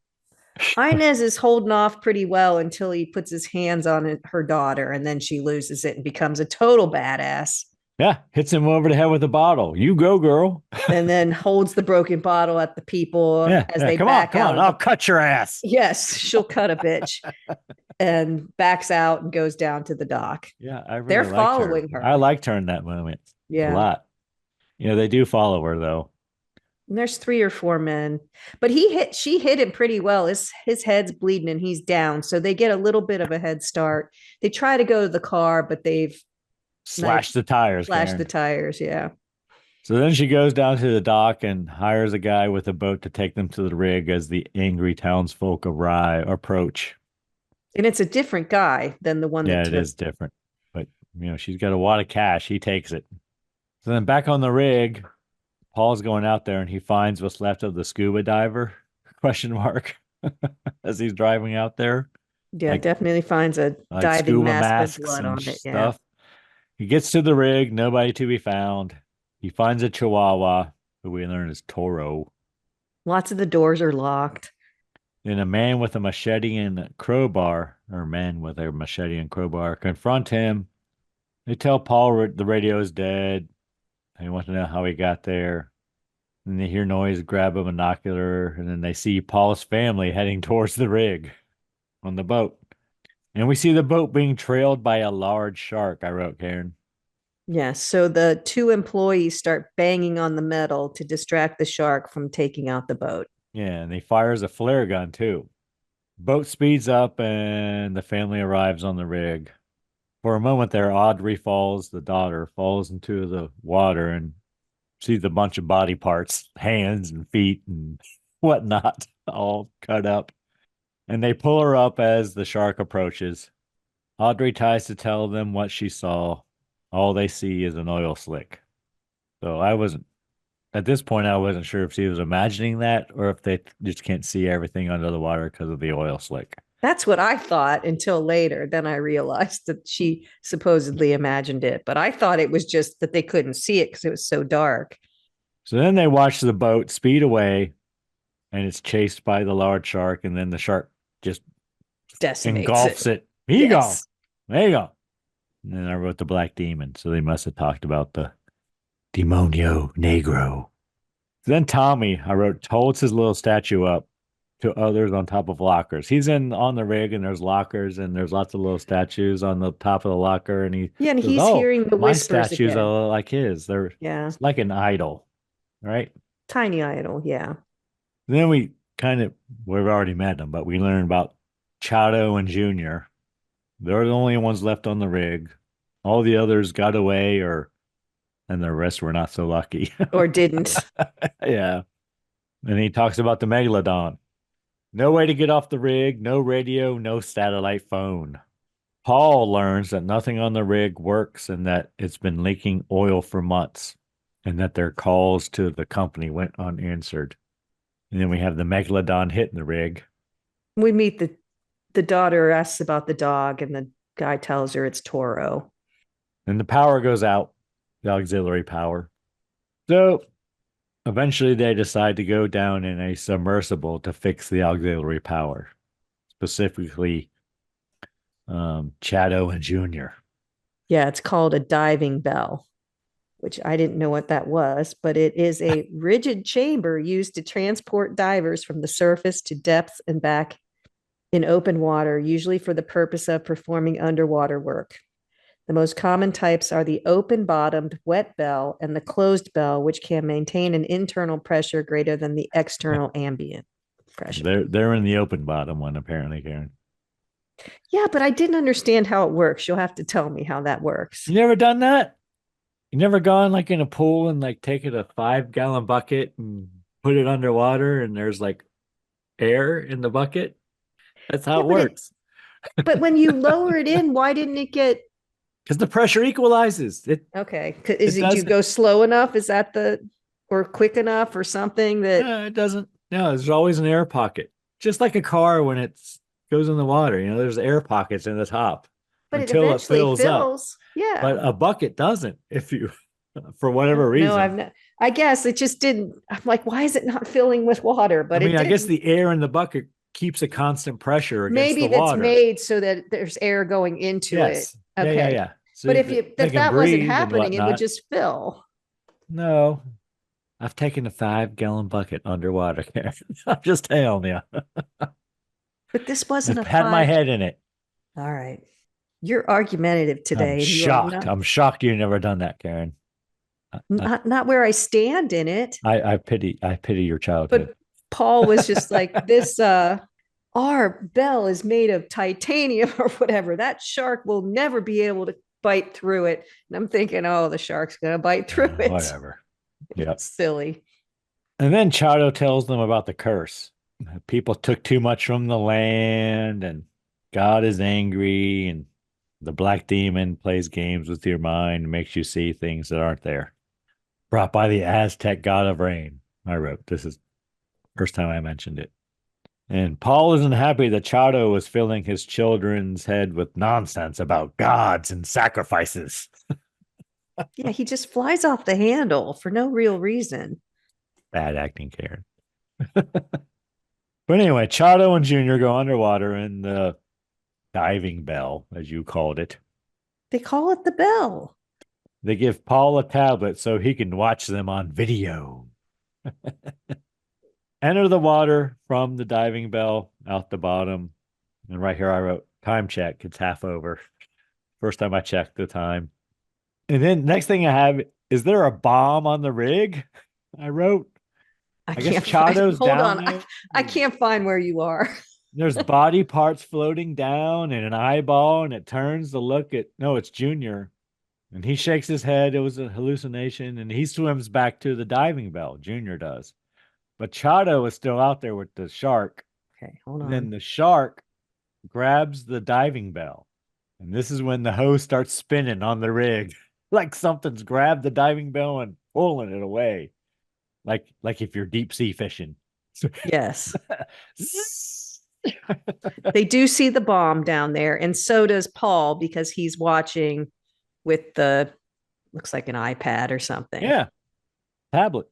Inez is holding off pretty well until he puts his hands on her daughter, and then she loses it and becomes a total badass. Yeah, hits him over the head with a bottle. You go, girl. And then holds the broken bottle at the people as they back out. Come on, I'll cut your ass. Yes, she'll cut a bitch. And backs out and goes down to the dock. Yeah, I really they're following her. I liked her in that moment. Yeah. A lot. You know, they do follow her though. And there's 3 or 4 men. But she hit him pretty well. His head's bleeding and he's down. So they get a little bit of a head start. They try to go to the car, but they've slash the tires, Slash Karen. the tires, yeah. So then she goes down to the dock and hires a guy with a boat to take them to the rig as the angry townsfolk approach. And it's a different guy than the one Yeah, that it took. is different. But, she's got a wad of cash. He takes it. So then back on the rig, Paul's going out there and he finds what's left of the scuba diver, question mark, as he's driving out there. Yeah, definitely finds a Like diving scuba mask with masks blood and on it. Yeah. stuff. He gets to the rig, nobody to be found. He finds a chihuahua, who we learn is Toro. Lots of the doors are locked. Then a man with a machete and a crowbar, or men with a machete and crowbar, confront him. They tell Paul the radio is dead. They want to know how he got there. And they hear noise, grab a binocular, and then they see Paul's family heading towards the rig on the boat. And we see the boat being trailed by a large shark, I wrote, Karen. Yes. So the two employees start banging on the metal to distract the shark from taking out the boat. Yeah, and he fires a flare gun too. Boat speeds up and the family arrives on the rig. For a moment there, Audrey the daughter, falls into the water and sees a bunch of body parts, hands and feet and whatnot, all cut up. And they pull her up as the shark approaches. Audrey tries to tell them what she saw. All they see is an oil slick. So at this point, I wasn't sure if she was imagining that or if they just can't see everything under the water because of the oil slick. That's what I thought until later. Then I realized that she supposedly imagined it, but I thought it was just that they couldn't see it because it was so dark. So then they watch the boat speed away and it's chased by the large shark. And then the shark just Decimates engulfs it. Here you Yes. go. There you go. And then I wrote the black demon. So they must have talked about the Demonio Negro. Then Tommy, I wrote, holds his little statue up to others on top of lockers. He's on the rig and there's lockers and there's lots of little statues on the top of the locker. And he Yeah, and says, he's hearing the my whispers statues again. are like his. They're It's like an idol, right? Tiny idol, yeah. And then we've already met them, but we learned about Chato and Junior. They're the only ones left on the rig. All the others got away and the rest were not so lucky. Or didn't. Yeah. And he talks about the Megalodon. No way to get off the rig, no radio, no satellite phone. Paul learns that nothing on the rig works and that it's been leaking oil for months and that their calls to the company went unanswered. And then we have the Megalodon hitting the rig. We meet the daughter asks about the dog and the guy tells her it's Toro. And the power goes out, the auxiliary power. So eventually they decide to go down in a submersible to fix the auxiliary power, specifically Chato and Junior. Yeah, it's called a diving bell, which I didn't know what that was, but it is a rigid chamber used to transport divers from the surface to depths and back in open water, usually for the purpose of performing underwater work. The most common types are the open-bottomed wet bell and the closed bell, which can maintain an internal pressure greater than the external ambient pressure. They're in the open bottom one, apparently, Karen. Yeah, but I didn't understand how it works. You'll have to tell me how that works. You never done that? You never gone like in a pool and like taken a 5-gallon bucket and put it underwater and there's like air in the bucket? That's how it works. But when you lower it in, why didn't it get? Because the pressure equalizes. Okay. Do you go slow enough? Is that or quick enough or something that? No, it doesn't. No, there's always an air pocket. Just like a car when it goes in the water, there's air pockets in the top. But until it eventually fills up. Yeah. But a bucket doesn't if you, for whatever reason. No, I've not. I guess it just didn't. I'm like, why is it not filling with water? But I guess the air in the bucket keeps a constant pressure against the water. Maybe that's made so that there's air going into it. Okay. Yeah. So but if that wasn't happening, it would just fill. No, I've taken a 5-gallon bucket underwater, Karen. I'm just telling you. But this wasn't had my head in it. All right. You're argumentative today. I'm shocked. I'm shocked you've never done that, Karen. Not where I stand in it. I pity your childhood. But Paul was just like, this our bell is made of titanium or whatever. That shark will never be able to bite through it. And I'm thinking, oh, the shark's going to bite through it. Whatever. Yep. Silly. And then Chado tells them about the curse. People took too much from the land, and God is angry, and the black demon plays games with your mind, makes you see things that aren't there. Brought by the Aztec god of rain. I wrote, this is the first time I mentioned it. And Paul isn't happy that Chado was filling his children's head with nonsense about gods and sacrifices. Yeah, he just flies off the handle for no real reason. Bad acting, Karen. But anyway, Chado and Junior go underwater in the diving bell, as you called it. They call it the bell. They give Paul a tablet so he can watch them on video. Enter the water from the diving bell out the bottom. And right here I wrote, time check. It's half over. First time I checked the time. And then next thing I have, is there a bomb on the rig? I wrote. I guess Chado's down there. I can't find where you are. There's body parts floating down and an eyeball, and it turns to look at, no, it's Junior. And he shakes his head. It was a hallucination. And he swims back to the diving bell. Junior does. But Chado is still out there with the shark. Okay, hold on. And then the shark grabs the diving bell. And this is when the hose starts spinning on the rig. Like something's grabbed the diving bell and pulling it away. Like if you're deep sea fishing. Yes. They do see the bomb down there. And so does Paul, because he's watching with the, looks like an iPad or something. Yeah. Tablet.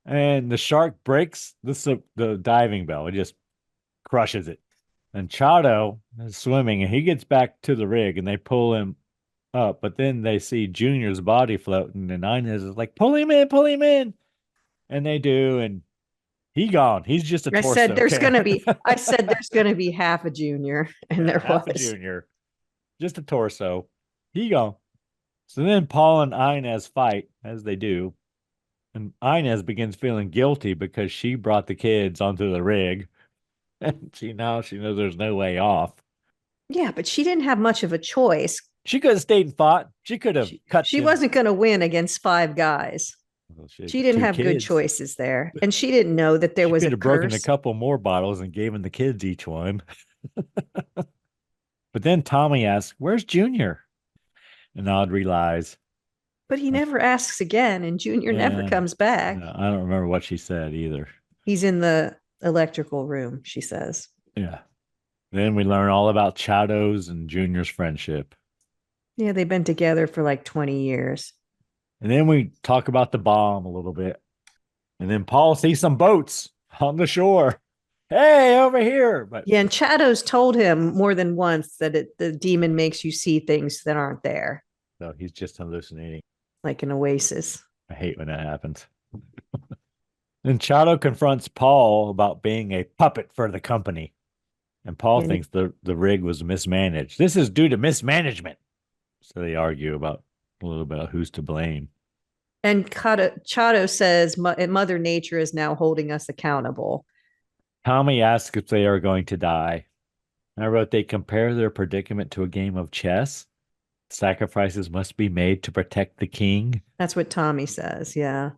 And the shark breaks the diving bell. It just crushes it. And Chado is swimming, and he gets back to the rig, and they pull him up. But then they see Junior's body floating, and Inez is like, pull him in, pull him in. And they do, and he gone. He's just a torso. I said there's going to be half a Junior, and there half was. A Junior. Just a torso. He gone. So then Paul and Inez fight, as they do. And Inez begins feeling guilty because she brought the kids onto the rig. And she knows there's no way off. Yeah, but she didn't have much of a choice. She could have stayed and fought. She could have cut. She wasn't going to win against 5 guys. Well, she didn't have good choices there. And she didn't know that there was a curse. She could have broken a couple more bottles and given the kids each one. But then Tommy asks, where's Junior? And Audrey lies. But he never asks again, and Junior never comes back. No, I don't remember what she said either. He's in the electrical room, she says. Yeah. Then we learn all about Chado's and Junior's friendship. Yeah, they've been together for like 20 years. And then we talk about the bomb a little bit. And then Paul sees some boats on the shore. Hey, over here. But yeah, and Chado's told him more than once that the demon makes you see things that aren't there. So he's just hallucinating. Like an oasis. I hate when that happens. Then Chado confronts Paul about being a puppet for the company. And Paul thinks the rig was mismanaged. This is due to mismanagement. So they argue about a little bit of who's to blame. And Chado says Mother Nature is now holding us accountable. Tommy asks if they are going to die. And I wrote, they compare their predicament to a game of chess. Sacrifices must be made to protect the king. That's what Tommy says, yeah.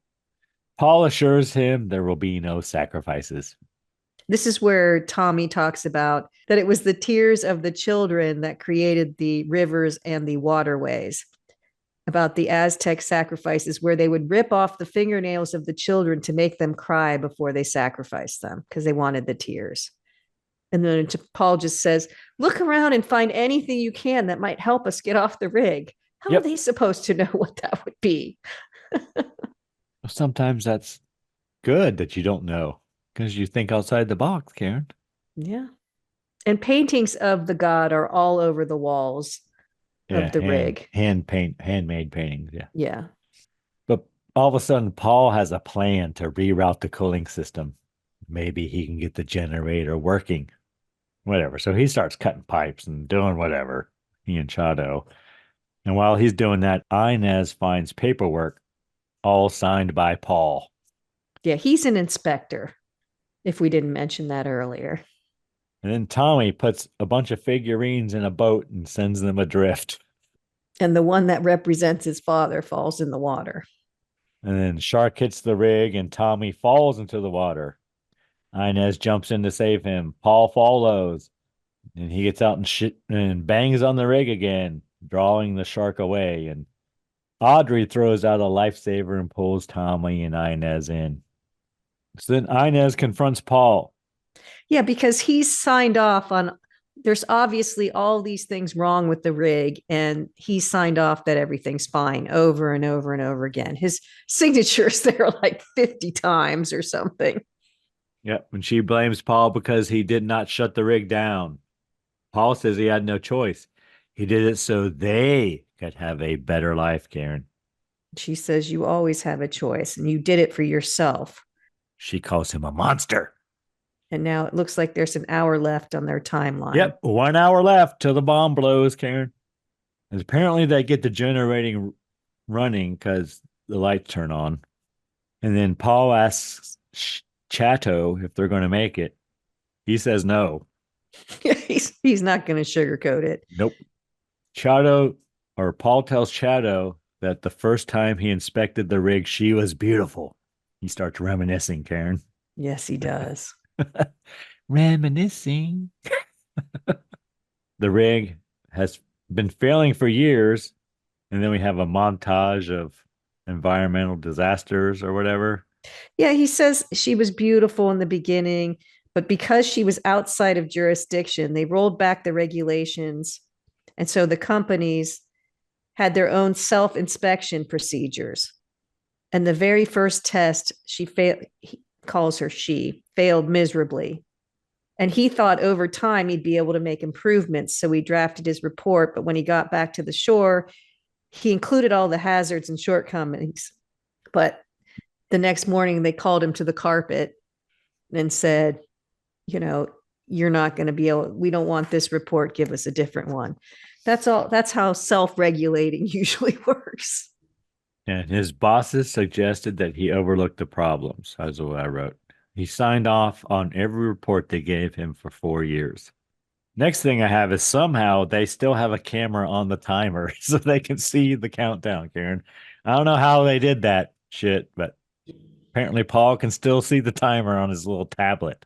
Paul assures him there will be no sacrifices. This is where Tommy talks about that it was the tears of the children that created the rivers and the waterways. About the Aztec sacrifices where they would rip off the fingernails of the children to make them cry before they sacrificed them because they wanted the tears. And then Paul just says, look around and find anything you can that might help us get off the rig. How are they supposed to know what that would be? Sometimes that's good that you don't know because you think outside the box, Karen. Yeah. And paintings of the god are all over the walls of the rig. Handmade paintings. Yeah. Yeah. But all of a sudden, Paul has a plan to reroute the cooling system. Maybe he can get the generator working. Whatever. So he starts cutting pipes and doing whatever, he and Chado. And while he's doing that, Inez finds paperwork all signed by Paul. Yeah, he's an inspector, if we didn't mention that earlier. And then Tommy puts a bunch of figurines in a boat and sends them adrift. And the one that represents his father falls in the water. And then shark hits the rig and Tommy falls into the water. Inez jumps in to save him. Paul follows and he gets out and bangs on the rig again, drawing the shark away. And Audrey throws out a lifesaver and pulls Tommy and Inez in. So then Inez confronts Paul. Yeah, because he's signed off on, there's obviously all these things wrong with the rig, and he signed off that everything's fine over and over and over again. His signature's there like 50 times or something. Yep. And she blames Paul because he did not shut the rig down. Paul says he had no choice. He did it so they could have a better life, Karen. She says, you always have a choice, and you did it for yourself. She calls him a monster. And now it looks like there's an hour left on their timeline. Yep. 1 hour left till the bomb blows, Karen. And apparently they get the generating running because the lights turn on. And then Paul asks Chato if they're going to make it. He says no. he's not going to sugarcoat it. Nope. Paul tells Chato that the first time he inspected the rig, she was beautiful. He starts reminiscing, Karen. Yes, he does. Reminiscing. The rig has been failing for years. And then we have a montage of environmental disasters or whatever. Yeah, he says she was beautiful in the beginning, but because she was outside of jurisdiction, they rolled back the regulations. And so the companies had their own self-inspection procedures. And the very first test, he failed miserably. And he thought over time he'd be able to make improvements. So he drafted his report. But when he got back to the shore, he included all the hazards and shortcomings. But the next morning, they called him to the carpet and said, you're not going to be able, we don't want this report. Give us a different one. That's all. That's how self-regulating usually works. And his bosses suggested that he overlooked the problems. That's what I wrote. He signed off on every report they gave him for 4 years. Next thing I have is somehow they still have a camera on the timer so they can see the countdown, Karen. I don't know how they did that shit, but apparently Paul can still see the timer on his little tablet.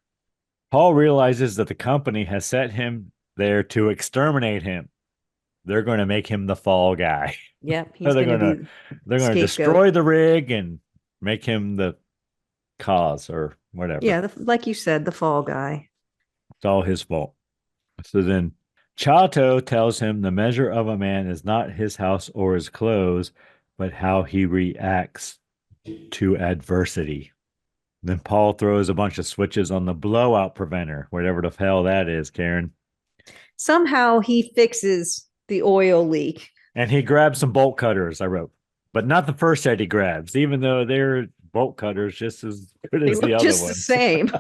Paul realizes that the company has set him there to exterminate him. They're going to make him the fall guy. Yep. They're going to destroy the rig and make him the cause or whatever. Yeah, like you said, the fall guy. It's all his fault. So then Chato tells him the measure of a man is not his house or his clothes, but how he reacts to adversity. Then Paul throws a bunch of switches on the blowout preventer, whatever the hell that is, Karen. Somehow he fixes the oil leak. And he grabs some bolt cutters, I wrote. But not the first set he grabs, even though they're bolt cutters just as good as the other ones. Just the same.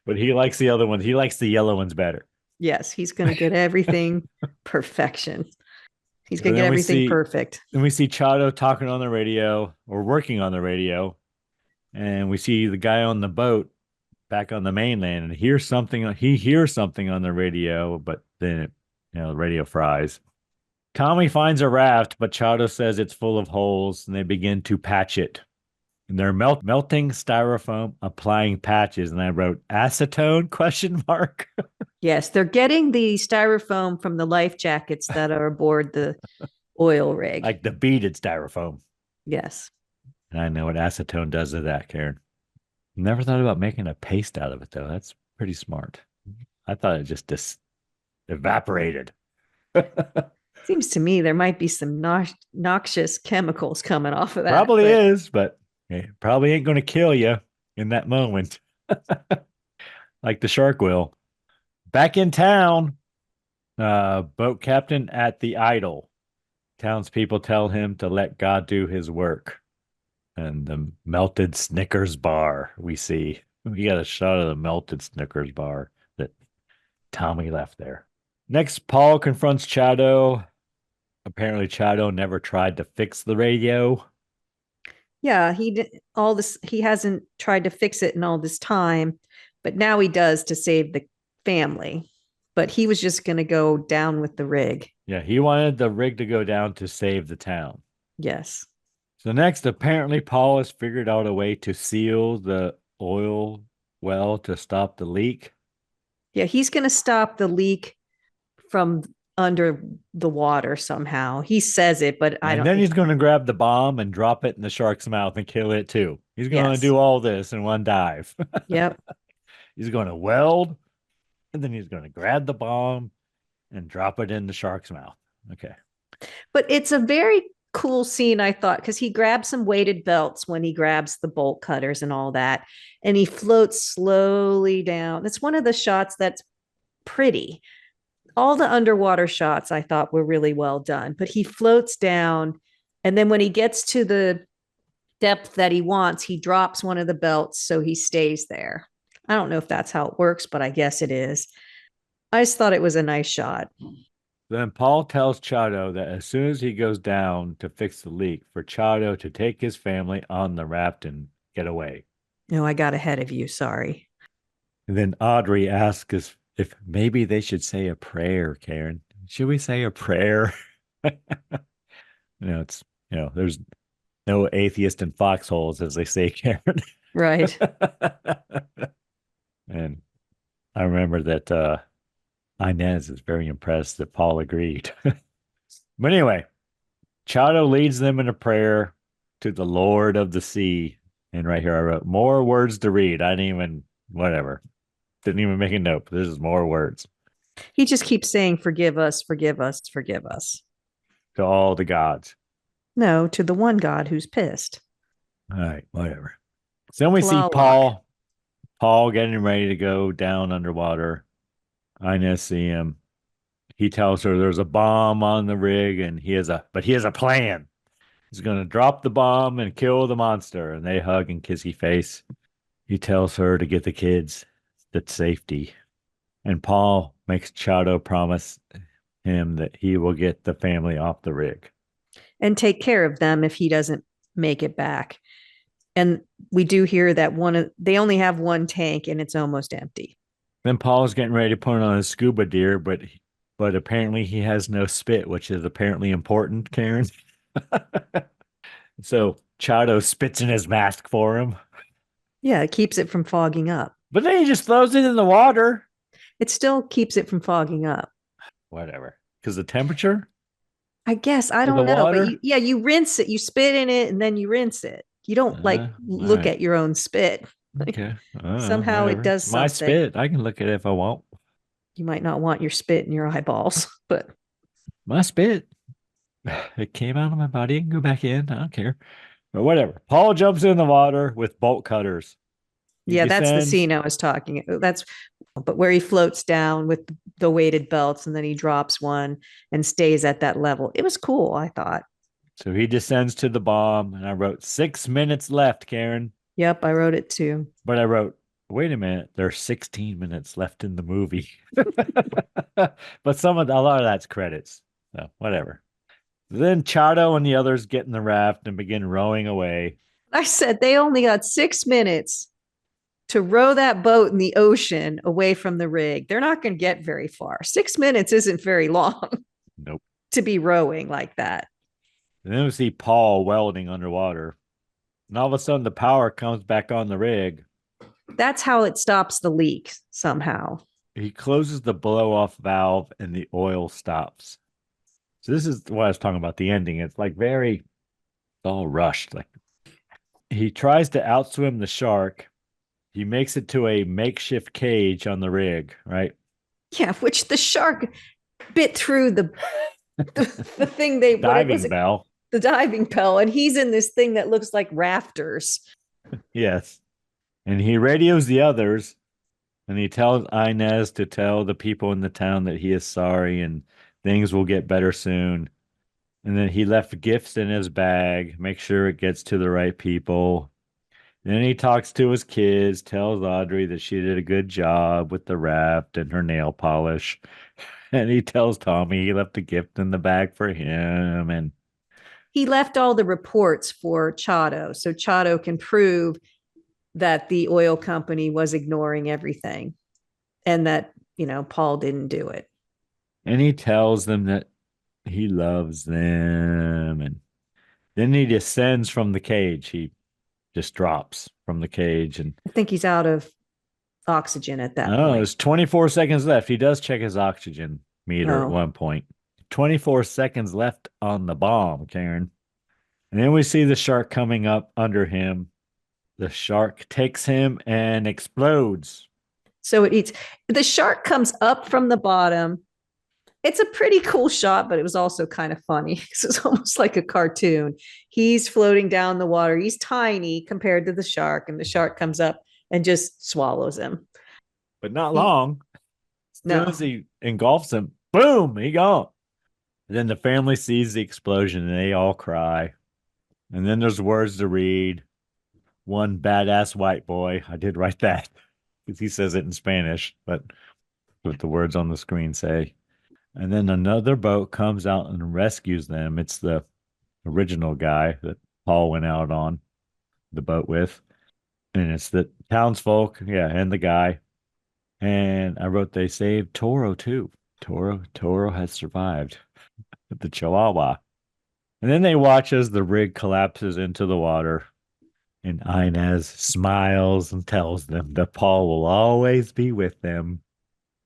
But he likes the other ones. He likes the yellow ones better. Yes, he's going to get everything perfection. He's going to get everything perfect. And we see Chato talking on the radio or working on the radio. And we see the guy on the boat back on the mainland and he hears something on the radio, but then the radio fries. Tommy finds a raft, but Chato says it's full of holes and they begin to patch it. And they're melting styrofoam, applying patches. And I wrote acetone ? Yes, they're getting the styrofoam from the life jackets that are aboard the oil rig. Like the beaded styrofoam. Yes. And I know what acetone does to that, Karen. Never thought about making a paste out of it, though. That's pretty smart. I thought it just evaporated. Seems to me there might be some noxious chemicals coming off of that. Probably is, but it probably ain't going to kill you in that moment. Like the shark will. Back in town, boat captain at the idol. Townspeople tell him to let God do his work. And the melted Snickers bar we see. We got a shot of the melted Snickers bar that Tommy left there. Next, Paul confronts Chato. Apparently, Chato never tried to fix the radio. Yeah, he hasn't tried to fix it in all this time, but now he does to save the family. but he was just going to go down with the rig. Yeah, he wanted the rig to go down to save the town. Yes. So next, apparently Paul has figured out a way to seal the oil well to stop the leak. Yeah, he's going to stop the leak from under the water somehow. He says it, but I And don't then think. he's going to grab the bomb and drop it in the shark's mouth and kill it too. He's going to Yes. do all this in one dive. Yep. He's going to weld, and then he's going to grab the bomb and drop it in the shark's mouth. Okay. But it's a very cool scene, I thought, because he grabs some weighted belts when he grabs the bolt cutters and all that, and he floats slowly down. It's one of the shots that's pretty. All the underwater shots I thought were really well done, but he floats down, and then when he gets to the depth that he wants, he drops one of the belts so he stays there. I don't know if that's how it works, but I guess it is. I just thought it was a nice shot. Then Paul tells Chado that as soon as he goes down to fix the leak, for Chado to take his family on the raft and get away. No, I got ahead of you. Sorry. And then Audrey asks if maybe they should say a prayer, Karen. Should we say a prayer? There's no atheist in foxholes, as they say, Karen. Right. And I remember that Inez is very impressed that Paul agreed. But anyway, Chado leads them in a prayer to the Lord of the Sea. And right here I wrote more words to read. I didn't even make a note. This is more words. He just keeps saying, forgive us, forgive us, forgive us. To all the gods. No, to the one God who's pissed. All right, whatever. So then we see Tlaloc. Paul getting ready to go down underwater. Inez see him. He tells her there's a bomb on the rig and he has a plan. He's going to drop the bomb and kill the monster. And they hug and kissy face. He tells her to get the kids to safety. And Paul makes Chado promise him that he will get the family off the rig. And take care of them if he doesn't make it back. And we do hear that they only have one tank and it's almost empty. Then Paul's getting ready to put on his scuba gear, but apparently he has no spit, which is apparently important, Karen. So Chado spits in his mask for him. Yeah, it keeps it from fogging up. But then he just throws it in the water. It still keeps it from fogging up. Whatever. Because the temperature? I guess. I don't know. Water? But you rinse it. You spit in it and then you rinse it. You don't look right. at your own spit. Okay. Somehow whatever. it does something. My spit. I can look at it if I want. You might not want your spit in your eyeballs, but My spit. It came out of my body. It can go back in. I don't care. But whatever. Paul jumps in the water with bolt cutters. that's the scene I was talking. But where he floats down with the weighted belts and then he drops one and stays at that level. It was cool, I thought. So he descends to the bomb, and I wrote 6 minutes left, Karen. Yep, I wrote it too. But I wrote, wait a minute, there's 16 minutes left in the movie. But a lot of that's credits. So whatever. Then Chado and the others get in the raft and begin rowing away. I said they only got 6 minutes to row that boat in the ocean away from the rig. They're not going to get very far. 6 minutes isn't very long. Nope. To be rowing like that. And then we see Paul welding underwater. And all of a sudden, the power comes back on the rig. That's how it stops the leak somehow. He closes the blow-off valve and the oil stops. So this is what I was talking about, the ending. It's like it's all rushed. Like he tries to outswim the shark. He makes it to a makeshift cage on the rig, right? Yeah, which the shark bit through the thing diving bell. The diving bell, and he's in this thing that looks like rafters. Yes. And he radios the others, and he tells Inez to tell the people in the town that he is sorry and things will get better soon. And then he left gifts in his bag, make sure it gets to the right people. And then he talks to his kids, tells Audrey that she did a good job with the raft and her nail polish. And he tells Tommy he left a gift in the bag for him. And he left all the reports for Chado, so Chado can prove that the oil company was ignoring everything and that Paul didn't do it. And he tells them that he loves them. And then he descends from the cage. He just drops from the cage. And I think he's out of oxygen at that oh, point. there's 24 seconds left. He does check his oxygen meter at one point. 24 seconds left on the bomb, Karen. And then we see the shark coming up under him. The shark takes him and explodes. So it eats. The shark comes up from the bottom. It's a pretty cool shot, but it was also kind of funny. It's almost like a cartoon. He's floating down the water. He's tiny compared to the shark, and the shark comes up and just swallows him. But not long. As No. soon as he engulfs him, boom, he gone. And then the family sees the explosion and they all cry. And then there's words to read. One badass white boy. I did write that because he says it in Spanish, but what the words on the screen say. And then another boat comes out and rescues them. It's the original guy that Paul went out on the boat with. And it's the townsfolk, and the guy. And I wrote they saved Toro too. Toro has survived the Chihuahua. And then they watch as the rig collapses into the water. And Inez smiles and tells them that Paul will always be with them.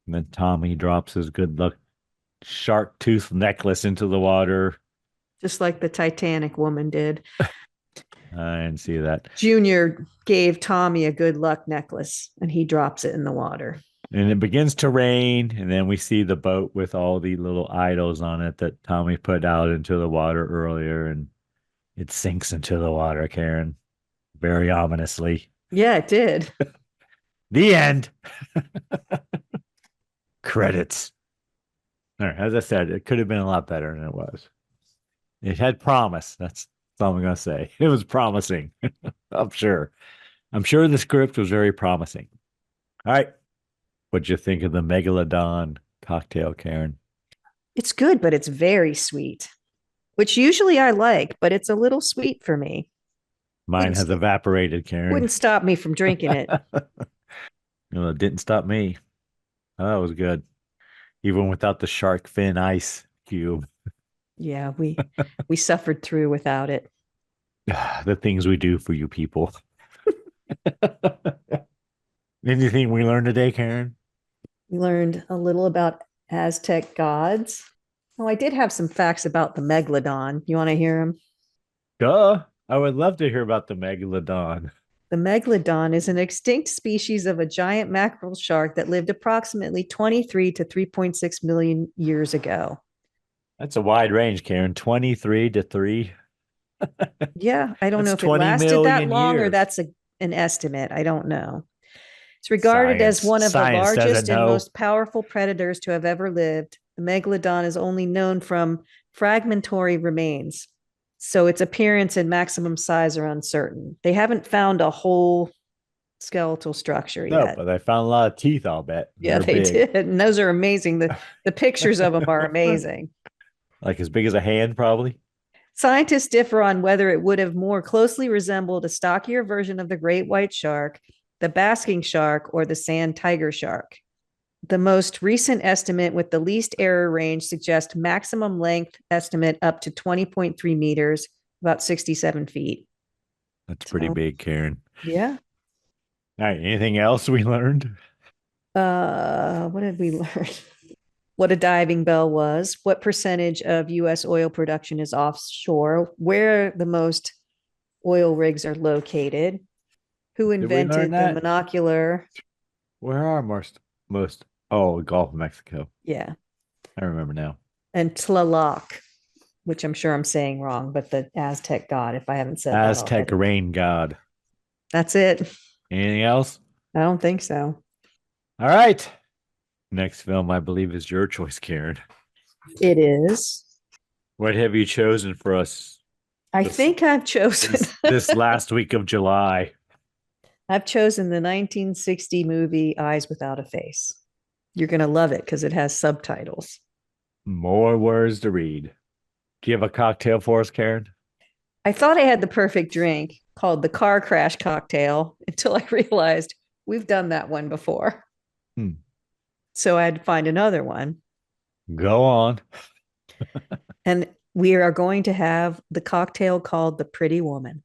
And then Tommy drops his good luck shark tooth necklace into the water. Just like the Titanic woman did. I didn't see that. Junior gave Tommy a good luck necklace and he drops it in the water. And it begins to rain. And then we see the boat with all the little idols on it that Tommy put out into the water earlier. And it sinks into the water, Karen, very ominously. Yeah, it did. The end. Credits. All right, as I said, it could have been a lot better than it was. It had promise. That's all I'm going to say. It was promising. I'm sure. I'm sure the script was very promising. All right. What'd you think of the Megalodon cocktail, Karen? It's good, but it's very sweet, which usually I like, but it's a little sweet for me. Mine has evaporated, Karen. Wouldn't stop me from drinking it. No, it didn't stop me. Oh, that was good. Even without the shark fin ice cube. Yeah, we suffered through without it. The things we do for you people. Anything we learned today, Karen? We learned a little about Aztec gods. Oh, I did have some facts about the Megalodon. You want to hear them? Duh. I would love to hear about the Megalodon. The Megalodon is an extinct species of a giant mackerel shark that lived approximately 23 to 3.6 million years ago. That's a wide range, Karen. 23 to 3. Yeah, I don't know if it 20 lasted that long years. or that's an estimate. I don't know. It's regarded as one of the Science largest doesn't and know. most powerful predators to have ever lived. The Megalodon is only known from fragmentary remains, so its appearance and maximum size are uncertain. They haven't found a whole skeletal structure No, yet. but they found a lot of teeth, I'll bet. Yeah, They're they big. did. And those are amazing. The pictures of them are amazing. Like as big as a hand, probably. Scientists differ on whether it would have more closely resembled a stockier version of the great white shark, the basking shark, or the sand tiger shark. The most recent estimate with the least error range suggests maximum length estimate up to 20.3 meters, about 67 feet. That's pretty big, Karen. Yeah. All right. Anything else we learned? What did we learn? What a diving bell was, what percentage of U.S. oil production is offshore, where the most oil rigs are located, who invented the monocular. Where are most Gulf of Mexico. Yeah. I remember now. And Tlaloc, which I'm sure I'm saying wrong, but the Aztec god, if I haven't said that Aztec already. rain god. That's it. Anything else? I don't think so. All right. Next film, I believe, is your choice, Karen. It is. What have you chosen for us? I think I've chosen this last week of July. I've chosen the 1960 movie Eyes Without a Face. You're going to love it because it has subtitles. More words to read. Do you have a cocktail for us, Karen? I thought I had the perfect drink called the car crash cocktail until I realized we've done that one before. so I had to find another one. Go on. And we are going to have the cocktail called the Pretty Woman.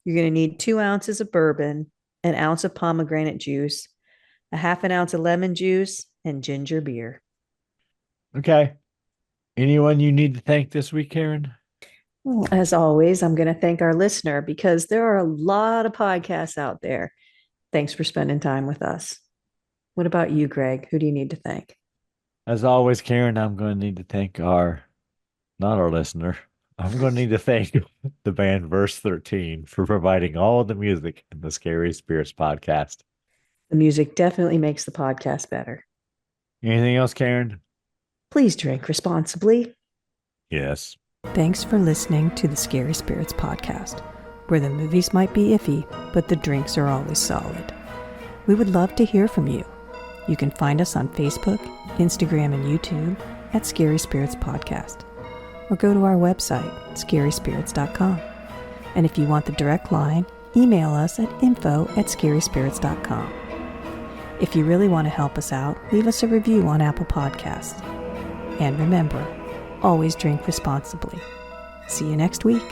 You're going to need 2 ounces of bourbon, an ounce of pomegranate juice, a half an ounce of lemon juice, and ginger beer. Okay. Anyone you need to thank this week, Karen? As always, I'm going to thank our listener because there are a lot of podcasts out there. Thanks for spending time with us. What about you, Greg? Who do you need to thank? As always, Karen, I'm going to need to thank not our listener. I'm going to need to thank the band Verse 13 for providing all of the music in the Scary Spirits podcast. The music definitely makes the podcast better. Anything else, Karen? Please drink responsibly. Yes. Thanks for listening to the Scary Spirits podcast, where the movies might be iffy, but the drinks are always solid. We would love to hear from you. You can find us on Facebook, Instagram, and YouTube at Scary Spirits Podcast, or go to our website, scaryspirits.com. And if you want the direct line, email us at info@scaryspirits.com. If you really want to help us out, leave us a review on Apple Podcasts. And remember, always drink responsibly. See you next week.